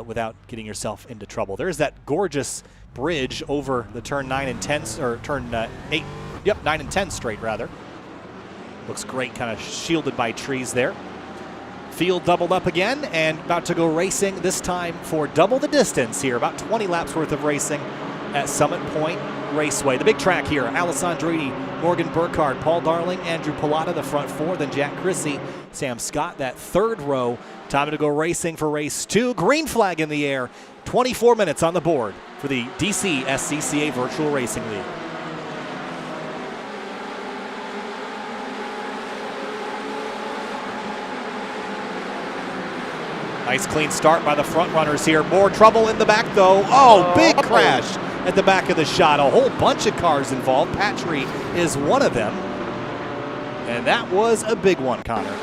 without getting yourself into trouble. There's that gorgeous bridge over the turn 9 and 10, or turn 8, yep, 9 and 10 straight, rather. Looks great, kind of shielded by trees there. Field doubled up again and about to go racing, this time for double the distance here. About 20 laps worth of racing at Summit Point Raceway. The big track here, Alexandra, Morgan Burkhardt, Paul Darling, Andrew Pilata, the front 4, then Jack Chrissy, Sam Scott, that 3rd row. Time to go racing for race 2. Green flag in the air. 24 minutes on the board for the DC SCCA Virtual Racing League. Nice clean start by the front runners here. More trouble in the back though. Oh, big crash at the back of the shot. A whole bunch of cars involved. Patry is one of them. And that was a big one, Connor.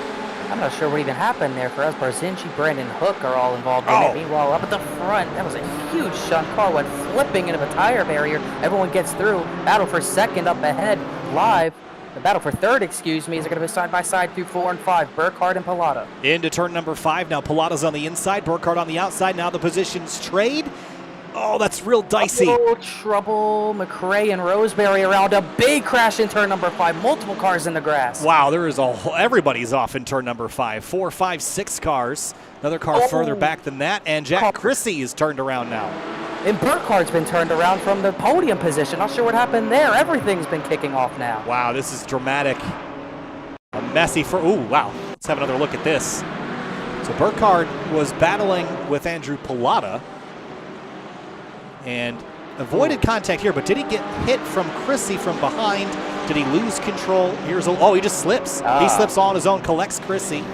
I'm not sure what even happened there for us. Barzinci, Brandon Hook are all involved in it. Meanwhile, up at the front, that was a huge shunt car. Went flipping into a tire barrier. Everyone gets through. Battle for second up ahead. Live. The battle for third, excuse me, is going to be side by side through 4 and 5. Burkhardt and Pilata. Into turn number 5. Now Pilata's on the inside, Burkhardt on the outside. Now the positions trade. Oh, that's real dicey. Oh, trouble. McRae and Roseberry around. A big crash in turn number 5. Multiple cars in the grass. Wow, there is everybody's off in turn number 5. 4, 5, 6 cars. Another car further back than that. And Jack Chrissy is turned around now. And Burkhardt's been turned around from the podium position. Not sure what happened there. Everything's been kicking off now. Wow, this is dramatic. A messy ooh, wow. Let's have another look at this. So Burkhardt was battling with Andrew Pilata and avoided contact here, but did he get hit from Chrissy from behind? Did he lose control? He just slips. He slips all on his own, collects Chrissy,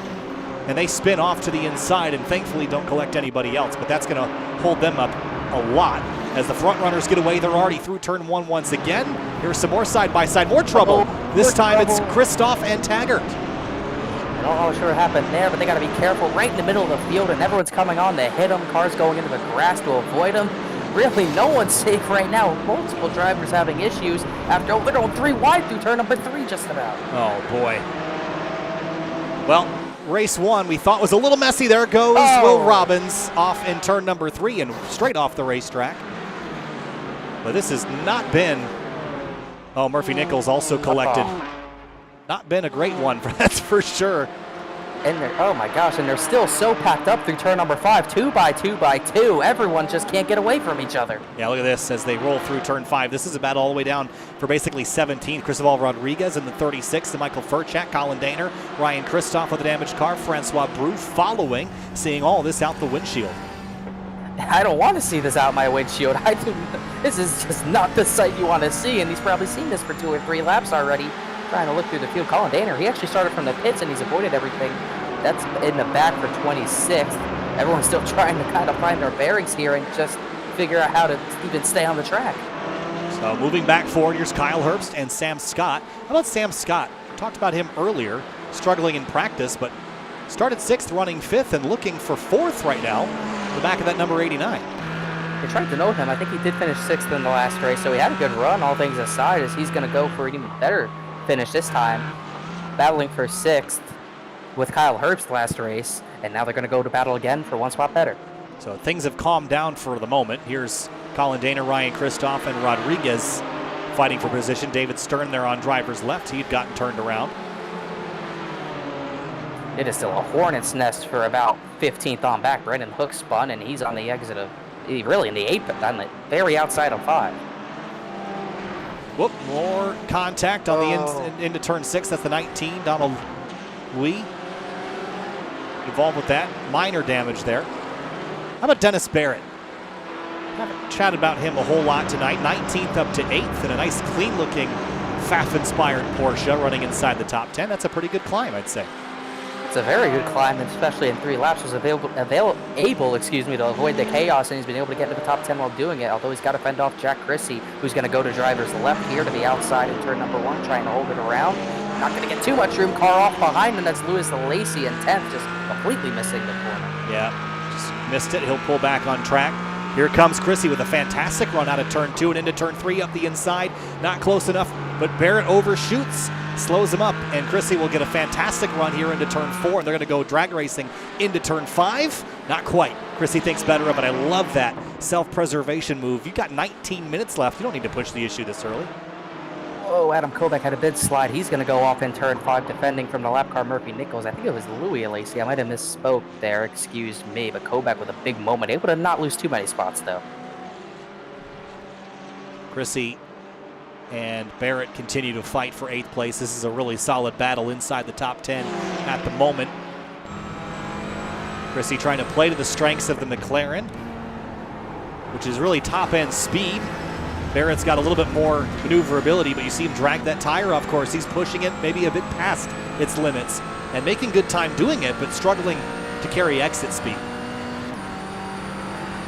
and they spin off to the inside and thankfully don't collect anybody else, but that's going to hold them up a lot. As the front runners get away, they're already through turn 1 once again. Here's some more side-by-side, more trouble. This time it's Kristoff and Taggart. I'm not sure what happened there, but they got to be careful right in the middle of the field, and everyone's coming on to hit them. Cars going into the grass to avoid them. Really, no one's safe right now. Multiple drivers having issues after they're going 3 wide through turn number 3 just about. Oh, boy. Well, race 1 we thought was a little messy. There goes Will Robbins off in turn number 3 and straight off the racetrack. But this has not been, Murphy Nichols also collected. Not been a great one, that's for sure. And oh my gosh, and they're still so packed up through turn number 5, 2 by 2 by 2. Everyone just can't get away from each other. Yeah, look at this as they roll through turn 5. This is a battle all the way down for basically 17th. Cristobal Rodriguez in the 36th, and Michael Furchak, Colin Daner, Ryan Kristoff with a damaged car, Francois Brou following, seeing all this out the windshield. I don't want to see this out my windshield. This is just not the sight you want to see, and he's probably seen this for 2 or 3 laps already. Trying to look through the field. Colin Daner, he actually started from the pits and he's avoided everything. That's in the back for 26th. Everyone's still trying to kind of find their bearings here and just figure out how to even stay on the track. So moving back forward, here's Kyle Herbst and Sam Scott. How about Sam Scott? Talked about him earlier, struggling in practice, but started 6th, running 5th, and looking for 4th right now, the back of that number 89. They tried to note him. I think he did finish 6th in the last race, so he had a good run, all things aside, as he's going to go for an even better finish this time, battling for 6th with Kyle Herbst last race, and now they're going to go to battle again for one spot better. So things have calmed down for the moment. Here's Colin Dana, Ryan Kristoff, and Rodriguez fighting for position. David Stern there on driver's left. He had gotten turned around. It is still a hornet's nest for about 15th on back. Brendan Hook spun, and he's on the exit of, really in the 8th, on the very outside of 5. Whoop, more contact on the into turn 6. That's the 19, Donald Lee. Involved with that. Minor damage there. How about Dennis Barrett? Haven't chatted about him a whole lot tonight. 19th up to 8th, and a nice clean-looking FAF-inspired Porsche running inside the top 10. That's a pretty good climb, I'd say. It's a very good climb, especially in 3 laps. Was able to avoid the chaos, and he's been able to get to the top 10 while doing it, although he's got to fend off Jack Chrissy, who's going to go to driver's left here to the outside in turn number 1, trying to hold it around. Not going to get too much room. Car off behind him. That's Lewis Lacey in 10th, just completely missing the corner. Yeah, just missed it. He'll pull back on track. Here comes Chrissy with a fantastic run out of turn 2 and into turn 3 up the inside. Not close enough, but Barrett overshoots, slows him up, and Chrissy will get a fantastic run here into turn 4, and they're going to go drag racing into turn 5. Not quite. Chrissy thinks better of it. I love that self-preservation move. You've got 19 minutes left. You don't need to push the issue this early. Oh, Adam Kovac had a bid slide. He's going to go off in turn 5, defending from the lap car Murphy Nichols. I think it was Louis Lacey. I might have misspoke there. Excuse me. But Kovac with a big moment. Able to not lose too many spots, though. Chrissy and Barrett continue to fight for 8th place. This is a really solid battle inside the top 10 at the moment. Chrissy trying to play to the strengths of the McLaren, which is really top-end speed. Barrett's got a little bit more maneuverability, but you see him drag that tire off course. He's pushing it maybe a bit past its limits and making good time doing it, but struggling to carry exit speed.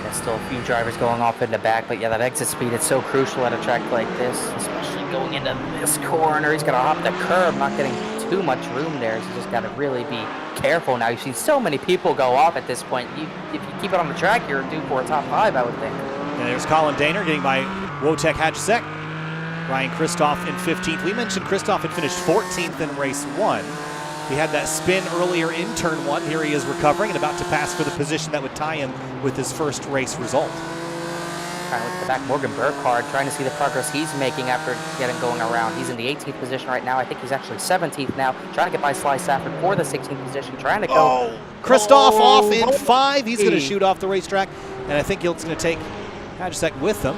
There's still a few drivers going off in the back, but yeah, that exit speed is so crucial at a track like this, especially going into this corner. He's got to hop the curb, not getting too much room there. So you just got to really be careful now. You've seen so many people go off at this point. If you keep it on the track, you're due for a top 5, I would think. And there's Colin Daner getting by Wojtek Hadjsek. Ryan Kristoff in 15th. We mentioned Kristoff had finished 14th in race 1. He had that spin earlier in turn 1. Here he is recovering and about to pass for the position that would tie him with his first race result. Trying to look at the back, Morgan Burkhardt, trying to see the progress he's making after getting going around. He's in the 18th position right now. I think he's actually 17th now. Trying to get by Sly Stafford for the 16th position. Trying to go. Kristoff off in 5. He's going to shoot off the racetrack, and I think he's going to take Hadjsek with him.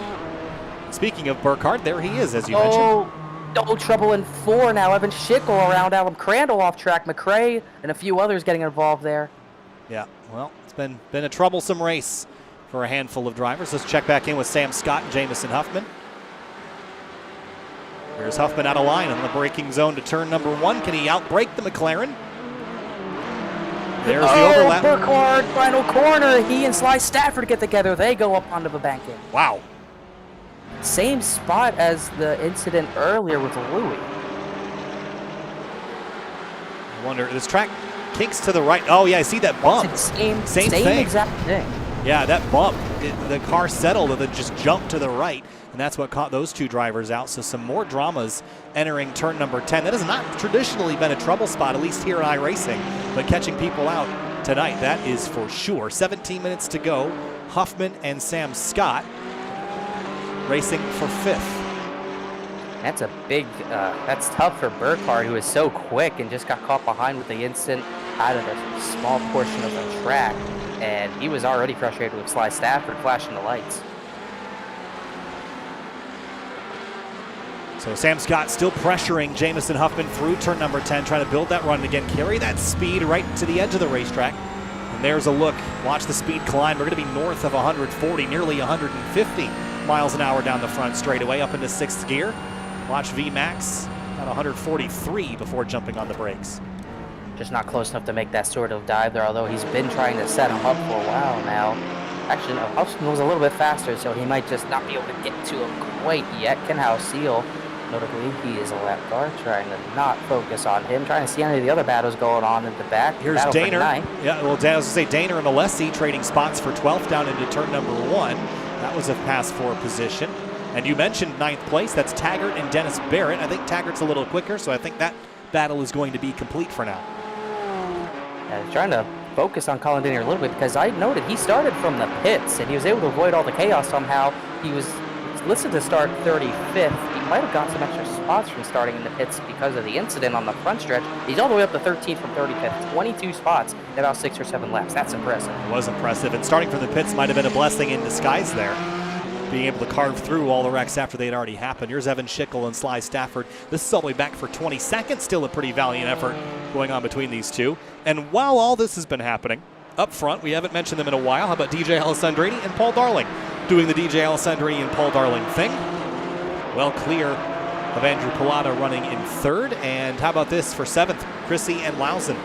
Speaking of Burkhardt, there he is, as you mentioned. Double trouble in 4 now. Evan Schickel around, Alan Crandall off track, McRae, and a few others getting involved there. Yeah, well, it's been a troublesome race for a handful of drivers. Let's check back in with Sam Scott and Jameson Huffman. Here's Huffman out of line in the braking zone to turn number 1. Can he outbrake the McLaren? There's the overlap. Burkhardt, final corner. He and Sly Stafford get together. They go up onto the banking. Wow. Same spot as the incident earlier with Louis. I wonder, this track kinks to the right. Oh, yeah, I see that bump. Same thing. exact thing. Yeah, that bump, the car settled and then just jumped to the right, and that's what caught those 2 drivers out. So some more dramas entering turn number 10. That has not traditionally been a trouble spot, at least here in iRacing, but catching people out tonight, that is for sure. 17 minutes to go. Huffman and Sam Scott racing for 5th. That's a big, that's tough for Burkhardt, who is so quick and just got caught behind with the instant out of a small portion of the track. And he was already frustrated with Sly Stafford flashing the lights. So Sam Scott still pressuring Jameson Huffman through turn number 10, trying to build that run again, carry that speed right to the edge of the racetrack. And there's a look. Watch the speed climb. We're going to be north of 140, nearly 150 miles an hour down the front straightaway up into 6th gear. Watch VMAX at 143 before jumping on the brakes. Just not close enough to make that sort of dive there, although he's been trying to set him up for a while now. Actually, no, Huffman was a little bit faster, so he might just not be able to get to him quite yet. Kenhouse Seal, notably, he is a lap car, trying to not focus on him, trying to see any of the other battles going on in the back. Here's Daner. Yeah, well, I was going to say Daner and Alessi trading spots for 12th down into turn number 1. That was a pass for position. And you mentioned 9th place. That's Taggart and Dennis Barrett. I think Taggart's a little quicker, so I think that battle is going to be complete for now. Yeah, he's trying to focus on Colin Daner a little bit because I noted he started from the pits and he was able to avoid all the chaos somehow. He was listed to start 35th. He might have got some extra spots from starting in the pits because of the incident on the front stretch. He's all the way up to 13th from 35th. 22 spots in about 6 or 7 laps. That's impressive. It was impressive, and starting from the pits might have been a blessing in disguise there, being able to carve through all the wrecks after they had already happened. Here's Evan Schickel and Sly Stafford. This is all the way back for 22nd. Still a pretty valiant effort going on between these two. And while all this has been happening, up front, we haven't mentioned them in a while. How about DJ Alessandrini and Paul Darling doing the DJ Alessandrini and Paul Darling thing? Well clear of Andrew Pilata running in 3rd. And how about this for 7th? Chrissy and Lausen.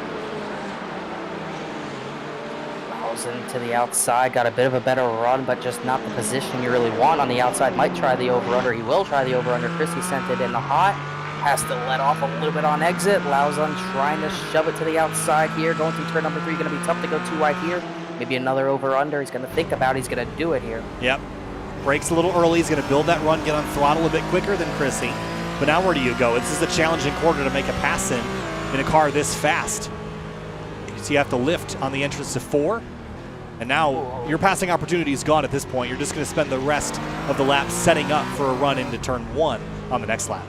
To the outside, got a bit of a better run, but just not the position you really want on the outside. Might try the over-under. He will try the over-under. Chrissy sent it in the hot. Has to let off a little bit on exit. Lausen trying to shove it to the outside here. Going through turn number 3. Going to be tough to go too wide here. Maybe another over-under. He's going to think about it. He's going to do it here. Yep. Brakes a little early. He's going to build that run, get on throttle a bit quicker than Chrissy. But now where do you go? This is a challenging corner to make a pass in a car this fast. So you have to lift on the entrance to 4. And now your passing opportunity is gone at this point. You're just going to spend the rest of the lap setting up for a run into turn 1 on the next lap.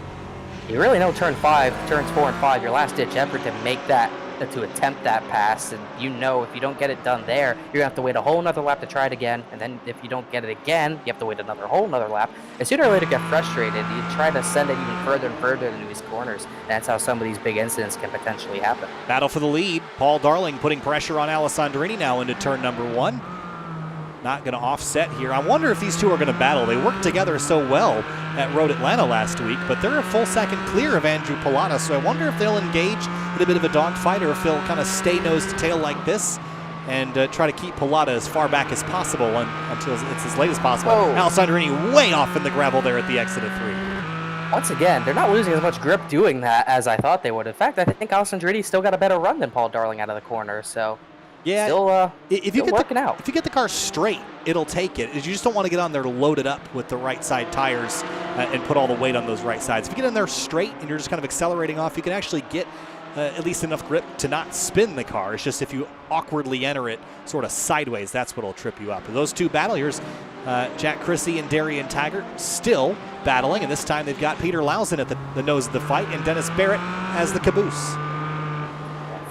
You really know turns 4 and 5, your last ditch effort to make that, to attempt that pass. And you know if you don't get it done there, you're going to have to wait a whole nother lap to try it again. And then if you don't get it again, you have to wait whole nother lap. And sooner or later get frustrated. You try to send it even further and further into these corners. And that's how some of these big incidents can potentially happen. Battle for the lead. Paul Darling putting pressure on Alessandrini now into turn number 1. Not going to offset here. I wonder if these two are going to battle. They worked together so well at Road Atlanta last week, but they're a full second clear of Andrew Pilata, so I wonder if they'll engage in a bit of a dogfight or if they'll kind of stay nose to tail like this and try to keep Pilata as far back as possible until it's as late as possible. Alessandrini way off in the gravel there at the exit of 3. Once again, they're not losing as much grip doing that as I thought they would. In fact, I think Alessandrini still got a better run than Paul Darling out of the corner, so... Yeah, still working out. If you get the car straight, it'll take it. You just don't want to get on there loaded up with the right side tires and put all the weight on those right sides. If you get in there straight and you're just kind of accelerating off, you can actually get at least enough grip to not spin the car. It's just if you awkwardly enter it sort of sideways, that's what'll trip you up. Those two battle. Here's Jack Chrissy and Darian Taggart still battling, and this time they've got Peter Lausen at the nose of the fight and Dennis Barrett as the caboose.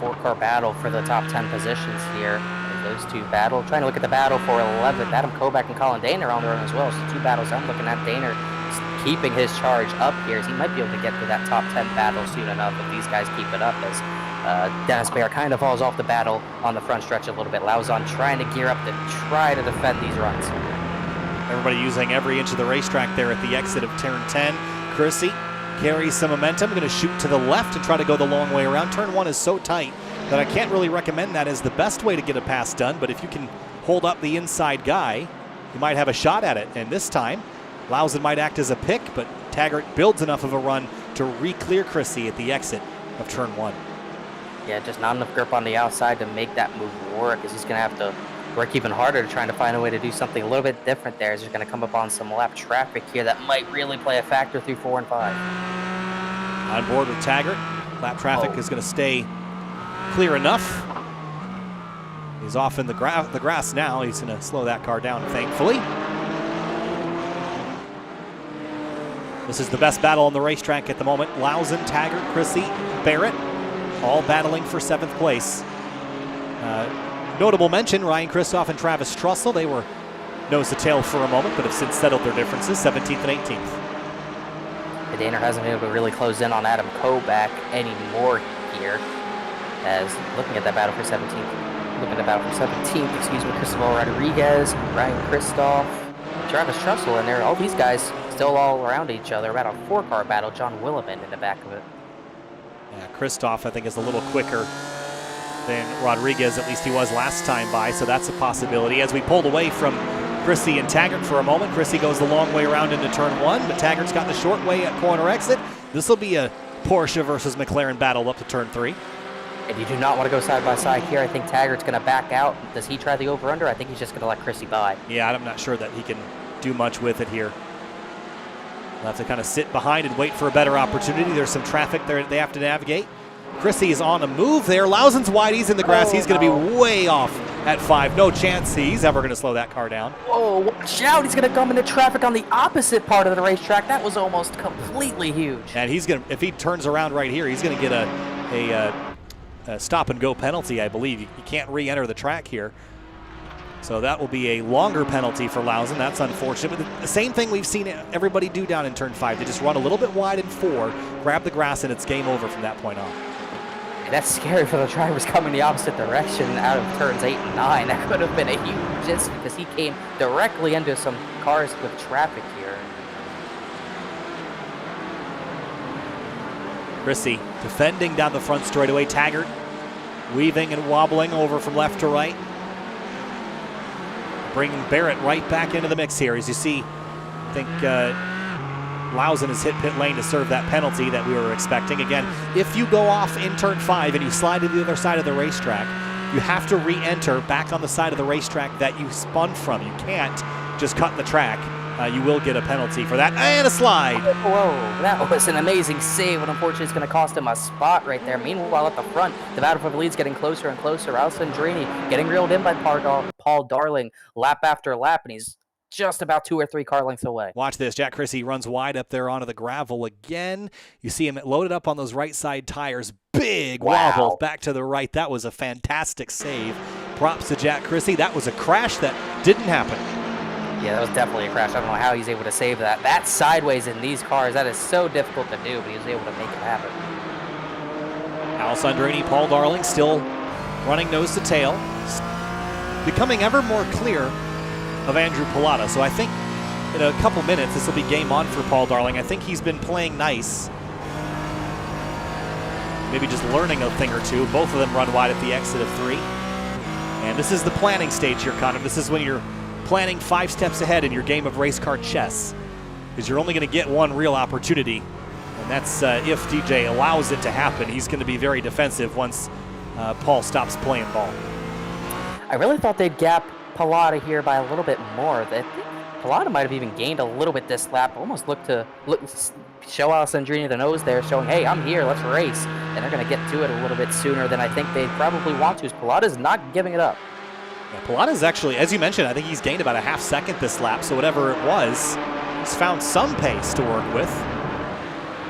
4-car battle for the top 10 positions here. Those two battle. Trying to look at the battle for 11th. Adam Kovac and Colin Daner on the run as well. So 2 battles I'm looking at. Daner keeping his charge up here as he might be able to get to that top 10 battle soon enough if these guys keep it up as Dennis Barrett kind of falls off the battle on the front stretch a little bit. Lausen trying to gear up to try to defend these runs. Everybody using every inch of the racetrack there at the exit of turn 10. Chrissy carries some momentum, going to shoot to the left and try to go the long way around. Turn 1 is so tight that I can't really recommend that as the best way to get a pass done, but if you can hold up the inside guy, you might have a shot at it. And this time, Lausen might act as a pick, but Taggart builds enough of a run to re-clear Chrissy at the exit of turn 1. Yeah, just not enough grip on the outside to make that move work, as he's going to have to work even harder to trying to find a way to do something a little bit different there. As he's going to come up on some lap traffic here that might really play a factor through 4 and 5. On board with Taggart. Lap traffic is going to stay clear enough. He's off in the grass now. He's going to slow that car down, thankfully. This is the best battle on the racetrack at the moment. Lausen, Taggart, Chrissy, Barrett, all battling for 7th place. Notable mention, Ryan Kristoff and Travis Trussell. They were nose to tail for a moment, but have since settled their differences, 17th and 18th. Daner hasn't been able to really close in on Adam Kovac anymore here. As looking at that battle for 17th, excuse me, Cristobal Rodriguez, Ryan Kristoff, Travis Trussell in there. All these guys still all around each other. About a 4-car battle, John Williman in the back of it. Yeah, Kristoff, I think, is a little quicker than Rodriguez, at least he was last time by, so that's a possibility. As we pulled away from Chrissy and Taggart for a moment, Chrissy goes the long way around into turn 1, but Taggart's got the short way at corner exit. This will be a Porsche versus McLaren battle up to turn 3. And you do not want to go side by side here. I think Taggart's going to back out. Does he try the over-under? I think he's just going to let Chrissy by. Yeah, I'm not sure that he can do much with it here. They'll have to kind of sit behind and wait for a better opportunity. There's some traffic there they have to navigate. Chrissy is on a move there. Lausen's wide. He's in the grass. He's going to be way off at 5. No chance he's ever going to slow that car down. Oh, watch out. He's going to come into traffic on the opposite part of the racetrack. That was almost completely huge. And he's going to, if he turns around right here, he's going to get a stop-and-go penalty, I believe. You can't re-enter the track here. So that will be a longer penalty for Lausen. That's unfortunate. But the same thing we've seen everybody do down in turn 5. They just run a little bit wide in 4, grab the grass, and it's game over from that point on. And that's scary for the drivers coming the opposite direction out of turns 8 and 9. That could have been a huge incident because he came directly into some cars with traffic here. Chrissy defending down the front straightaway. Taggart weaving and wobbling over from left to right. Bringing Barrett right back into the mix here. As you see, I think Lausen has hit pit lane to serve that penalty that we were expecting. Again, if you go off in turn 5 and you slide to the other side of the racetrack, you have to re-enter back on the side of the racetrack that you spun from. You can't just cut the track. You will get a penalty for that. And a slide. Whoa, that was an amazing save, but unfortunately it's going to cost him a spot right there. Meanwhile, at the front, the battle for the lead's getting closer and closer. Alexandra getting reeled in by Paul Darling lap after lap, and he's just about 2 or 3 car lengths away. Watch this. Jack Chrissy runs wide up there onto the gravel again. You see him loaded up on those right side tires. Big wobble back to the right. That was a fantastic save. Props to Jack Chrissy. That was a crash that didn't happen. Yeah, that was definitely a crash. I don't know how he's able to save that. That sideways in these cars, that is so difficult to do, but he was able to make it happen. Alessandrini, Paul Darling still running nose to tail. Becoming ever more clear of Andrew Pilata. So I think in a couple minutes, this will be game on for Paul Darling. I think he's been playing nice. Maybe just learning a thing or two. Both of them run wide at the exit of 3. And this is the planning stage here, Connor. This is when you're planning 5 steps ahead in your game of race car chess, because you're only going to get one real opportunity, and that's if DJ allows it to happen. He's going to be very defensive once Paul stops playing ball. I really thought they'd gap Pilata here by a little bit more. I think Pilata might have even gained a little bit this lap. Almost look show Alessandrini the nose there, showing, hey, I'm here, let's race. And they're going to get to it a little bit sooner than I think they probably want to. Pilata's not giving it up. Pilata's actually, as you mentioned, I think he's gained about a half second this lap, so whatever it was, he's found some pace to work with.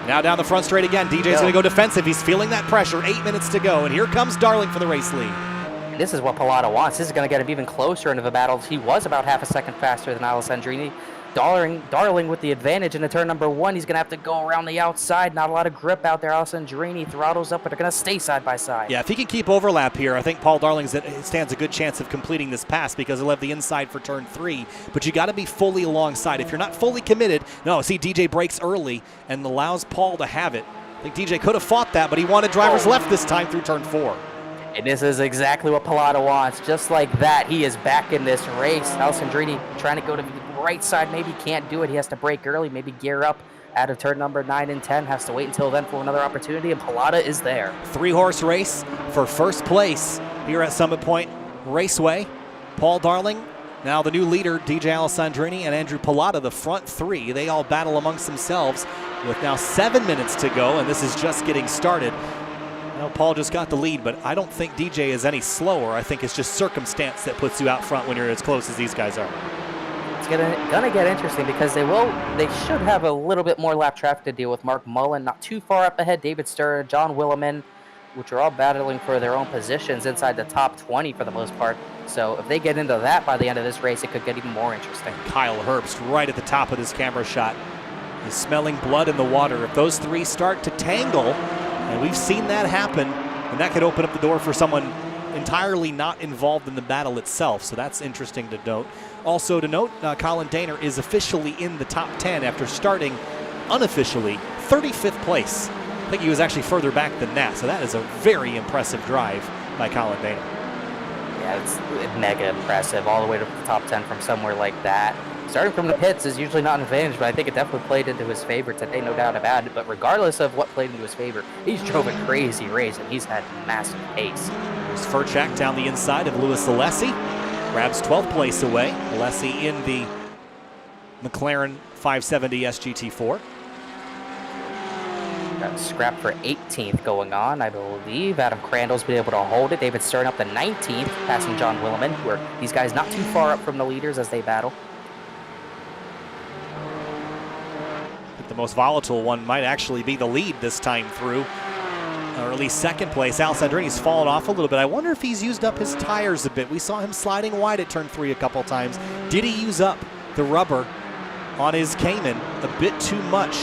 Now down the front straight again, DJ's going to go defensive. He's feeling that pressure, 8 minutes to go, and here comes Darling for the race lead. And this is what Pilata wants. This is going to get him even closer into the battle. He was about half a second faster than Alessandrini. Darling with the advantage into turn number 1. He's going to have to go around the outside. Not a lot of grip out there. Alessandrini throttles up, but they're going to stay side by side. Yeah, if he can keep overlap here, I think Paul Darling stands a good chance of completing this pass because he'll have the inside for turn 3. But you got to be fully alongside. If you're not fully committed, no, see, DJ breaks early and allows Paul to have it. I think DJ could have fought that, but he wanted drivers left this time through turn 4. And this is exactly what Pilata wants. Just like that, he is back in this race. Alessandrini trying to go to the right side, maybe can't do it. He has to break early, maybe gear up out of turn number 9 and 10. Has to wait until then for another opportunity, and Pilata is there. 3-horse race for first place here at Summit Point Raceway. Paul Darling, now the new leader, DJ Alessandrini and Andrew Pilata, the front 3. They all battle amongst themselves with now 7 minutes to go, and this is just getting started. Well, Paul just got the lead, but I don't think DJ is any slower. I think it's just circumstance that puts you out front when you're as close as these guys are. It's gonna get interesting because they should have a little bit more lap traffic to deal with. Mark Mullen not too far up ahead, David Sturr, John Williman, which are all battling for their own positions inside the top 20 for the most part. So if they get into that by the end of this race, it could get even more interesting. Kyle Herbst right at the top of this camera shot is smelling blood in the water. If those 3 start to tangle, and we've seen that happen, and that could open up the door for someone entirely not involved in the battle itself. So that's interesting to note. Also to note, Colin Daner is officially in the top 10 after starting unofficially 35th place. I think he was actually further back than that. So that is a very impressive drive by Colin Dana. Yeah, it's mega impressive, all the way to the top 10 from somewhere like that. Starting from the pits is usually not an advantage, but I think it definitely played into his favor today, no doubt about it. But regardless of what played into his favor, he's drove a crazy race, and he's had massive pace. There's Furchak down the inside of Louis Alessi. Grabs 12th place away. Alessi in the McLaren 570 SGT4. Got a scrap for 18th going on, I believe. Adam Crandall's been able to hold it. David Stern up to 19th, passing John Willeman, where these guys not too far up from the leaders as they battle. The most volatile one might actually be the lead this time through, or at least second place. Alexandrini's fallen off a little bit. I wonder if he's used up his tires a bit. We saw him sliding wide at turn 3 a couple times. Did he use up the rubber on his Cayman a bit too much,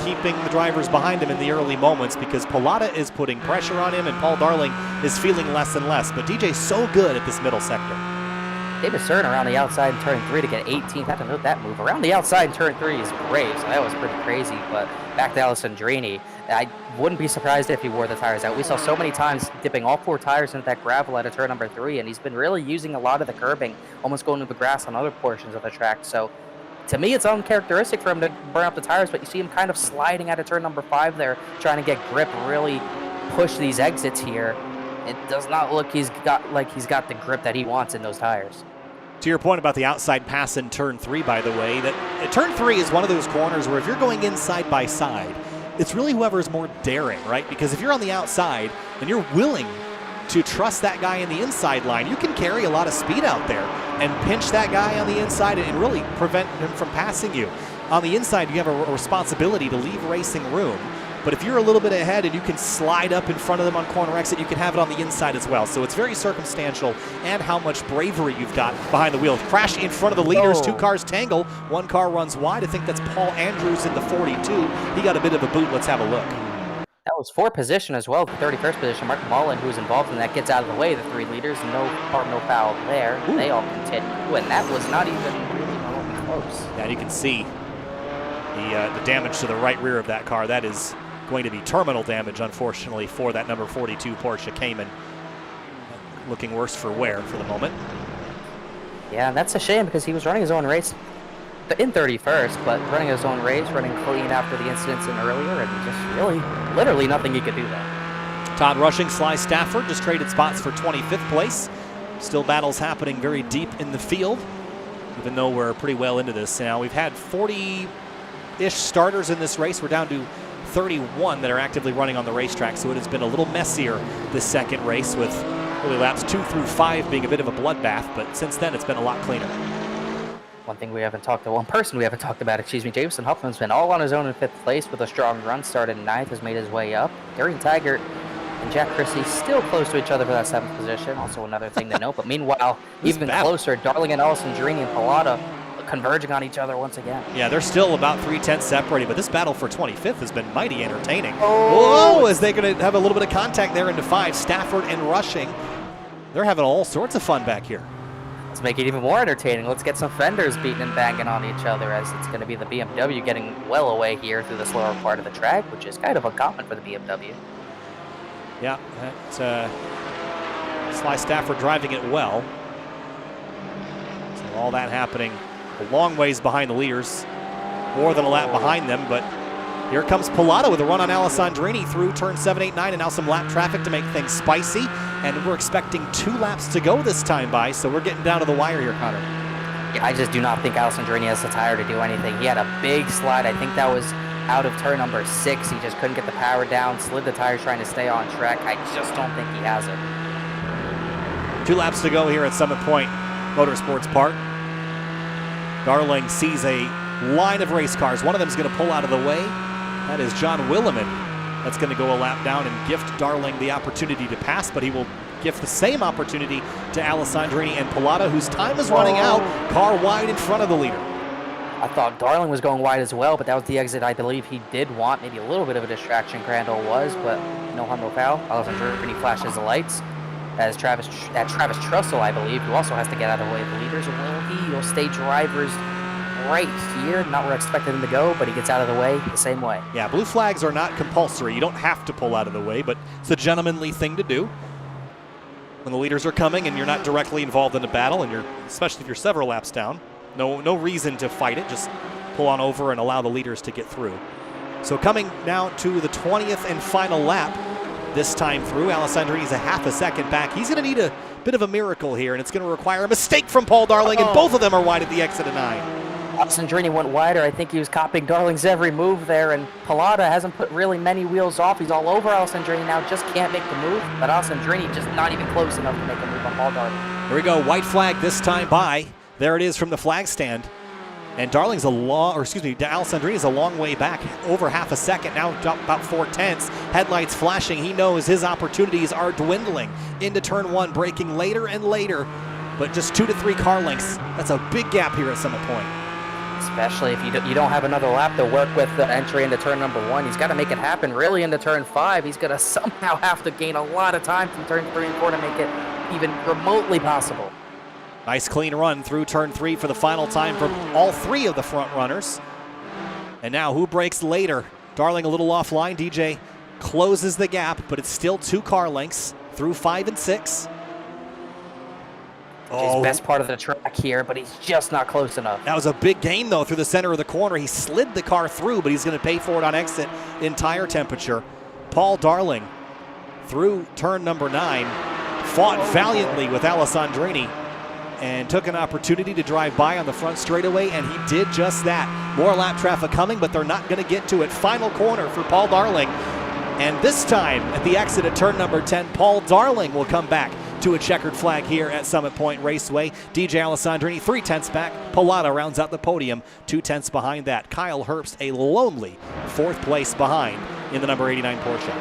keeping the drivers behind him in the early moments, because Pilata is putting pressure on him and Paul Darling is feeling less and less. But DJ's so good at this middle sector. David Stern around the outside in turn 3 to get 18th. I have to note that move. Around the outside in turn 3 is brave, so that was pretty crazy. But back to Alessandrini, I wouldn't be surprised if he wore the tires out. We saw so many times dipping all 4 tires into that gravel at a turn number 3, and he's been really using a lot of the curbing, almost going to the grass on other portions of the track. So to me, it's uncharacteristic for him to burn up the tires, but you see him kind of sliding out of turn number 5 there, trying to get grip, really push these exits here. It does not look he's got the grip that he wants in those tires. To your point about the outside pass in turn 3, by the way, that turn 3 is one of those corners where if you're going in side by side, it's really whoever is more daring, right? Because if you're on the outside and you're willing to trust that guy in the inside line, you can carry a lot of speed out there and pinch that guy on the inside and really prevent him from passing you. On the inside, you have a responsibility to leave racing room. But if you're a little bit ahead and you can slide up in front of them on corner exit, you can have it on the inside as well. So it's very circumstantial, and how much bravery you've got behind the wheel. Crash in front of the leaders, 2 cars tangle, 1 car runs wide. I think that's Paul Andrews in the 42. He got a bit of a boot. Let's have a look. That was 4th position as well, the 31st position. Mark Mullen, who was involved in that, gets out of the way. The 3 leaders, no harm, no foul there. Ooh. They all continue, and that was not even really remotely close. Yeah, you can see the damage to the right rear of that car. That is going to be terminal damage, unfortunately, for that number 42 Porsche Cayman. Looking worse for wear for the moment. Yeah, that's a shame, because he was running his own race in 31st, but running his own race, running clean after the incidents in earlier, and just really, literally nothing he could do there. Todd Rushing, Sly Stafford just traded spots for 25th place. Still battles happening very deep in the field, even though we're pretty well into this now. We've had 40-ish starters in this race. We're down to 31 that are actively running on the racetrack, so it has been a little messier this second race, with really laps 2 through 5 being a bit of a bloodbath, but since then it's been a lot cleaner. One person we haven't talked about, Jameson Huffman's been all on his own in 5th place with a strong run. Started in 9th, has made his way up. Darian Taggart and Jack Christie still close to each other for that 7th position, also another thing to note. But meanwhile, even closer, Darling and Alessandrini and Pilata converging on each other once again. Yeah, they're still about 3/10 separated, but this battle for 25th has been mighty entertaining. Whoa, is they going to have a little bit of contact there into 5. Stafford and Rushing, they're having all sorts of fun back here. Let's make it even more entertaining. Let's get some fenders beating and banging on each other, as it's going to be the BMW getting well away here through the slower part of the track, which is kind of uncommon for the BMW. Yeah, that's Sly Stafford driving it well. So all that happening a long ways behind the leaders, more than a lap behind them, but here comes Pilata with a run on Alessandrini through turn 7, 8, 9, and now some lap traffic to make things spicy, and we're expecting 2 laps to go this time by, so we're getting down to the wire here, Connor. Yeah, I just do not think Alessandrini has the tire to do anything. He had a big slide. I think that was out of turn number 6. He just couldn't get the power down, slid the tires trying to stay on track. I just don't think he has it. 2 laps to go here at Summit Point Motorsports Park. Darling sees a line of race cars. One of them is going to pull out of the way. That is John Willeman. That's going to go a lap down and gift Darling the opportunity to pass, but he will gift the same opportunity to Alessandrini and Pilata, whose time is running out. Car wide in front of the leader. I thought Darling was going wide as well, but that was the exit I believe he did want. Maybe a little bit of a distraction, Crandall was, but no harm, no foul. Alessandrini flashes the lights. As Travis Trussell, I believe, who also has to get out of the way of the leaders. He'll stay drivers right here. Not where I expected him to go, but he gets out of the way the same way. Yeah, blue flags are not compulsory. You don't have to pull out of the way, but it's a gentlemanly thing to do. when the leaders are coming and you're not directly involved in the battle, and especially if you're several laps down, no reason to fight it. Just pull on over and allow the leaders to get through. So coming now to the 20th and final lap, this time through, Alessandrini's a half a second back. He's going to need a bit of a miracle here, and it's going to require a mistake from Paul Darling, and both of them are wide at the exit of 9. Alessandrini went wider. I think he was copying Darling's every move there, and Pallotta hasn't put really many wheels off. He's all over Alessandrini now, just can't make the move, but Alessandrini just not even close enough to make a move on Paul Darling. Here we go, white flag this time by. There it is from the flag stand. And Darling's Alessandrini's a long way back, over half a second, now about 4/10. Headlights flashing, he knows his opportunities are dwindling into turn 1, braking later and later, but just 2 to 3 car lengths. That's a big gap here at Summit Point. Especially if you don't have another lap to work with the entry into turn number 1. He's got to make it happen really into turn 5. He's going to somehow have to gain a lot of time from turn 3 and 4 to make it even remotely possible. Nice clean run through turn 3 for the final time from all 3 of the front runners. And now who breaks later? Darling a little offline. DJ closes the gap, but it's still 2 car lengths through 5 and 6. His best part of the track here, but he's just not close enough. That was a big gain, though, through the center of the corner. He slid the car through, but he's going to pay for it on exit in tire temperature. Paul Darling through turn number 9, fought valiantly with Alessandrini and took an opportunity to drive by on the front straightaway, and he did just that. More lap traffic coming, but they're not going to get to it. Final corner for Paul Darling. And this time, at the exit at turn number 10, Paul Darling will come back to a checkered flag here at Summit Point Raceway. DJ Alessandrini 3/10 back. Pallotta rounds out the podium 2/10 behind that. Kyle Herbst a lonely 4th place behind in the number 89 Porsche.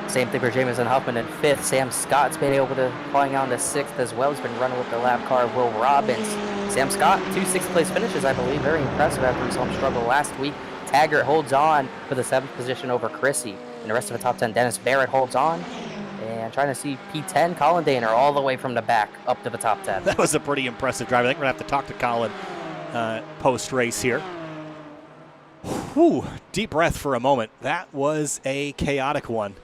Same thing for Jameson Huffman in 5th. Sam Scott's been able to flying out into 6th as well. He's been running with the lap car Will Robbins. Sam Scott, 2 6th place finishes, I believe. Very impressive after we saw him struggle last week. Taggart holds on for the 7th position over Chrissy. And the rest of the top 10, Dennis Barrett holds on. And trying to see P10, Colin Daner, all the way from the back up to the top 10. That was a pretty impressive drive. I think we're going to have to talk to Colin post-race here. Whew, deep breath for a moment. That was a chaotic one.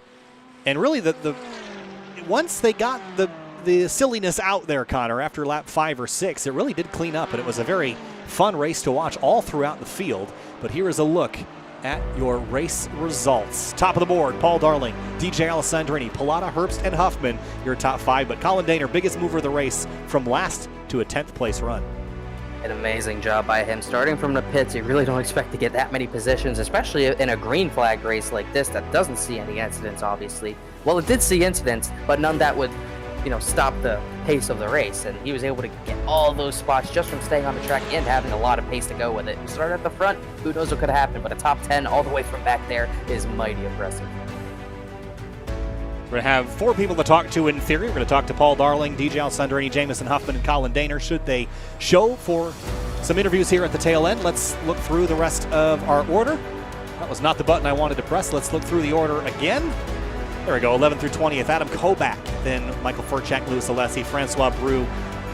And really, once they got the silliness out there, Connor, after lap 5 or 6, it really did clean up, and it was a very fun race to watch all throughout the field. But here is a look at your race results. Top of the board, Paul Darling, DJ Alessandrini, Pallotta, Herbst, and Huffman, your top 5. But Colin Daner, biggest mover of the race, from last to a 10th place run. An amazing job by him. Starting from the pits, you really don't expect to get that many positions, especially in a green flag race like this that doesn't see any incidents, obviously. Well, it did see incidents, but none that would, stop the pace of the race. And he was able to get all those spots just from staying on the track and having a lot of pace to go with it. Started at the front, who knows what could have happened, but a top 10 all the way from back there is mighty impressive. We're going to have 4 people to talk to in theory. We're going to talk to Paul Darling, DJ Alessandrini, Jameson Huffman, and Colin Daner. Should they show for some interviews here at the tail end, let's look through the rest of our order. That was not the button I wanted to press. Let's look through the order again. There we go, 11 through 20th. Adam Kobach, then Michael Furchak, Louis Alessi, Francois Brou,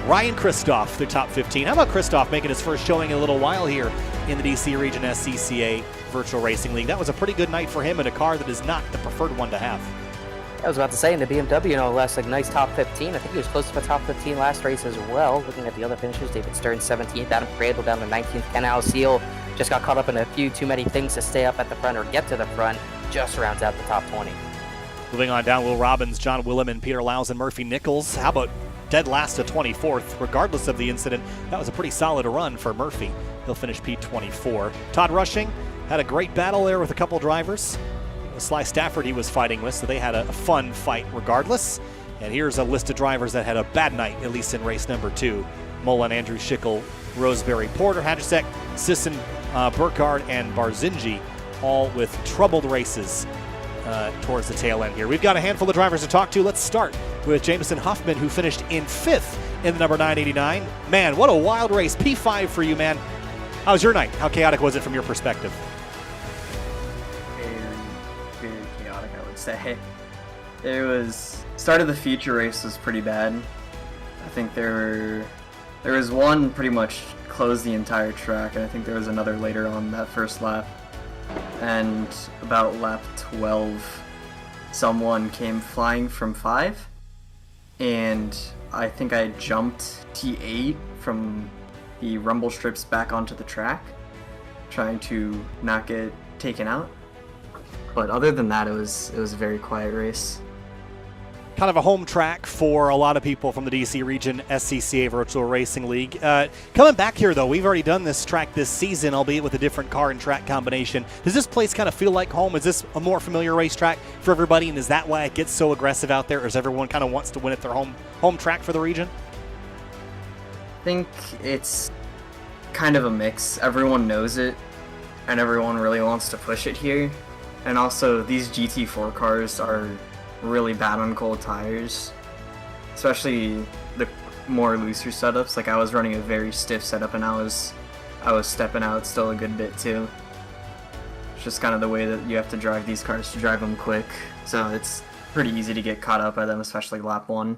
Ryan Kristoff, the top 15. How about Kristoff making his first showing in a little while here in the DC Region SCCA Virtual Racing League? That was a pretty good night for him in a car that is not the preferred one to have. I was about to say, in the BMW, no less, like nice top 15. I think he was close to the top 15 last race as well. Looking at the other finishers, David Stern 17th, Adam Cradle down to 19th, Ken Alseal just got caught up in a few too many things to stay up at the front or get to the front, just rounds out the top 20. Moving on down, Will Robbins, John Williman, Peter Lowes, and Murphy Nichols. How about dead last to 24th? Regardless of the incident, that was a pretty solid run for Murphy. He'll finish P24. Todd Rushing had a great battle there with a couple drivers. Sly Stafford he was fighting with, so they had a fun fight regardless. And here's a list of drivers that had a bad night, at least in race number 2. Mullen, Andrew Schickel, Roseberry, Porter, Hadjasek, Sisson, Burkhardt, and Barzinji, all with troubled races towards the tail end here. We've got a handful of drivers to talk to. Let's start with Jameson Huffman, who finished in 5th in the number 989. Man, what a wild race. P5 for you, man. How was your night? How chaotic was it from your perspective? Very chaotic, I would say. There was start of the feature race was pretty bad. I think there was one pretty much closed the entire track, and I think there was another later on that first lap. And about lap 12, someone came flying from 5 and I think I jumped T8 from the rumble strips back onto the track, trying to not get taken out. But other than that, it was a very quiet race. Kind of a home track for a lot of people from the DC region, SCCA Virtual Racing League. Coming back here, though, we've already done this track this season, albeit with a different car and track combination. Does this place kind of feel like home? Is this a more familiar racetrack for everybody, and is that why it gets so aggressive out there, or is everyone kind of wants to win at their home track for the region? I think it's kind of a mix. Everyone knows it, and everyone really wants to push it here. And also, these GT4 cars are really bad on cold tires, especially the more looser setups. Like, I was running a very stiff setup, and I was stepping out still a good bit too. It's just kind of the way that you have to drive these cars to drive them quick, so it's pretty easy to get caught up by them, especially lap 1.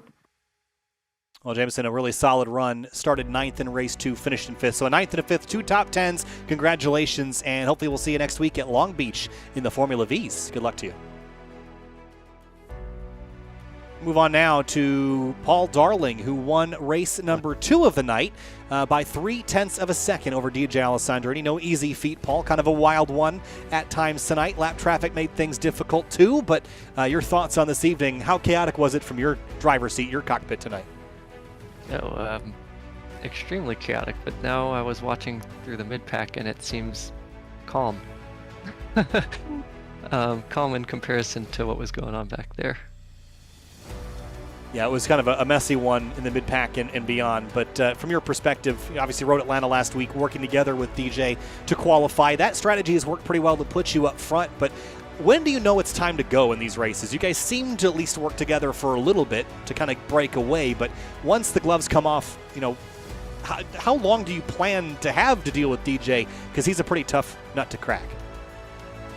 Well, Jameson, a really solid run. Started 9th in race 2, finished in 5th. So a 9th and a 5th, 2 top 10s. Congratulations, and hopefully we'll see you next week at Long Beach in the Formula Vs. Good luck to you. Move on now to Paul Darling, who won race number 2 of the night by 0.3 of a second over DJ Alexandra. No easy feat, Paul. Kind of a wild one at times tonight. Lap traffic made things difficult too, but your thoughts on this evening. How chaotic was it from your driver's seat, your cockpit tonight? No, extremely chaotic, but now I was watching through the mid-pack and it seems calm. Calm in comparison to what was going on back there. Yeah, it was kind of a messy one in the mid-pack and beyond, but from your perspective, you obviously rode Atlanta last week, working together with DJ to qualify. That strategy has worked pretty well to put you up front, but when do you know it's time to go in these races? You guys seem to at least work together for a little bit to kind of break away, but once the gloves come off, how long do you plan to have to deal with DJ? Because he's a pretty tough nut to crack.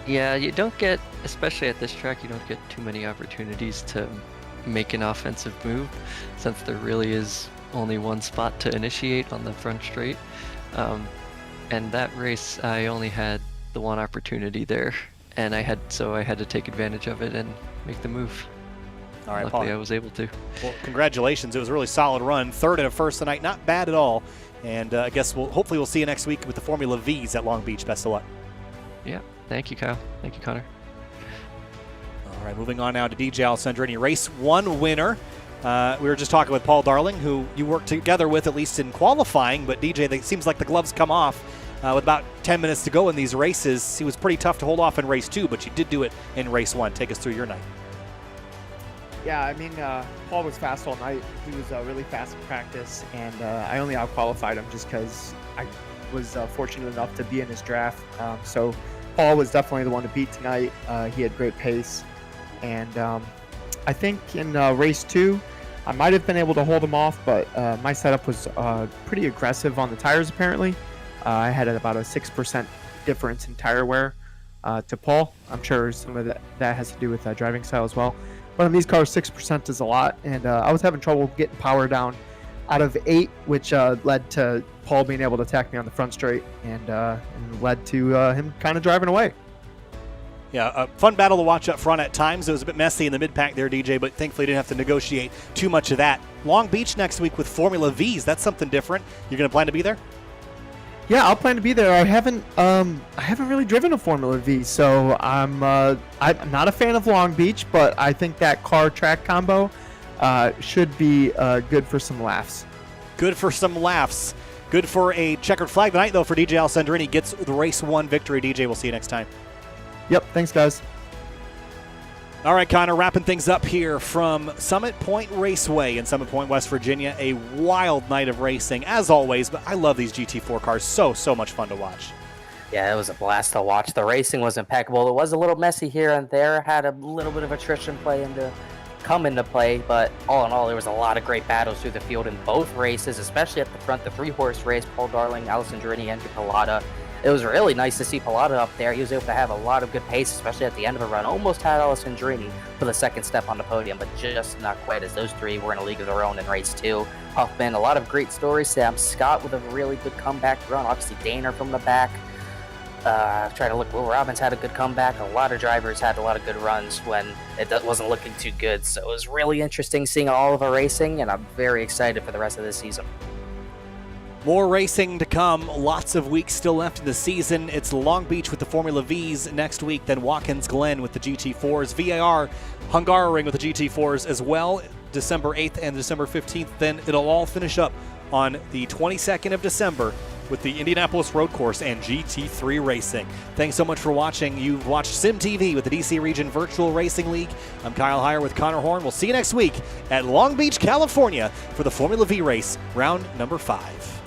Yeah, you don't get, especially at this track, you don't get too many opportunities to make an offensive move, since there really is only one spot to initiate on the front straight. And that race, I only had the one opportunity there. And I had to take advantage of it and make the move. All right, luckily Paul. I was able to. Well, congratulations. It was a really solid run. 3rd and a 1st tonight. Not bad at all. And I guess hopefully we'll see you next week with the Formula Vs at Long Beach. Best of luck. Yeah. Thank you, Kyle. Thank you, Connor. All right, moving on now to DJ Alexandra, race 1 winner. We were just talking with Paul Darling, who you worked together with at least in qualifying, but DJ, it seems like the gloves come off. With about 10 minutes to go in these races, he was pretty tough to hold off in race 2, but you did do it in race 1. Take us through your night. Yeah, I mean, Paul was fast all night. He was really fast in practice, and I only out-qualified him just because I was fortunate enough to be in his draft. So Paul was definitely the one to beat tonight. He had great pace, and I think in race 2, I might have been able to hold him off, but my setup was pretty aggressive on the tires apparently. I had about a 6% difference in tire wear to Paul. I'm sure some of that has to do with driving style as well. But on these cars, 6% is a lot, and I was having trouble getting power down out of 8, which led to Paul being able to attack me on the front straight, and led to him kind of driving away. Yeah, a fun battle to watch up front at times. It was a bit messy in the mid-pack there, DJ, but thankfully didn't have to negotiate too much of that. Long Beach next week with Formula Vs. That's something different. You're going to plan to be there? Yeah, I'll plan to be there. I haven't really driven a Formula V, so I'm not a fan of Long Beach, but I think that car-track combo should be good for some laughs. Good for some laughs. Good for a checkered flag tonight, though, for DJ Alessandrini. Gets the race 1 victory. DJ, we'll see you next time. Yep, thanks, guys. All right, Connor, wrapping things up here from Summit Point Raceway in Summit Point, West Virginia. A wild night of racing, as always, but I love these GT4 cars. So much fun to watch. Yeah, it was a blast to watch. The racing was impeccable. It was a little messy here and there. Had a little bit of attrition come into play, but all in all, there was a lot of great battles through the field in both races, especially at the front, the 3-horse race, Paul Darling, Alessandrini, and Pilata. It was really nice to see Pilata up there. He was able to have a lot of good pace, especially at the end of a run. Almost had Alessandrini for the second step on the podium, but just not quite, as those three were in a league of their own in race 2. Huffman, a lot of great stories. Sam Scott with a really good comeback run. Obviously, Daner from the back. Trying to look, Will Robbins had a good comeback. A lot of drivers had a lot of good runs when it wasn't looking too good. So it was really interesting seeing all of our racing, and I'm very excited for the rest of this season. More racing to come. Lots of weeks still left in the season. It's Long Beach with the Formula Vs next week, then Watkins Glen with the GT4s, VAR, Hungaroring with the GT4s as well, December 8th and December 15th. Then it'll all finish up on the 22nd of December with the Indianapolis Road Course and GT3 racing. Thanks so much for watching. You've watched Sim TV with the DC Region Virtual Racing League. I'm Kyle Heyer with Connor Horn. We'll see you next week at Long Beach, California for the Formula V race, round number 5.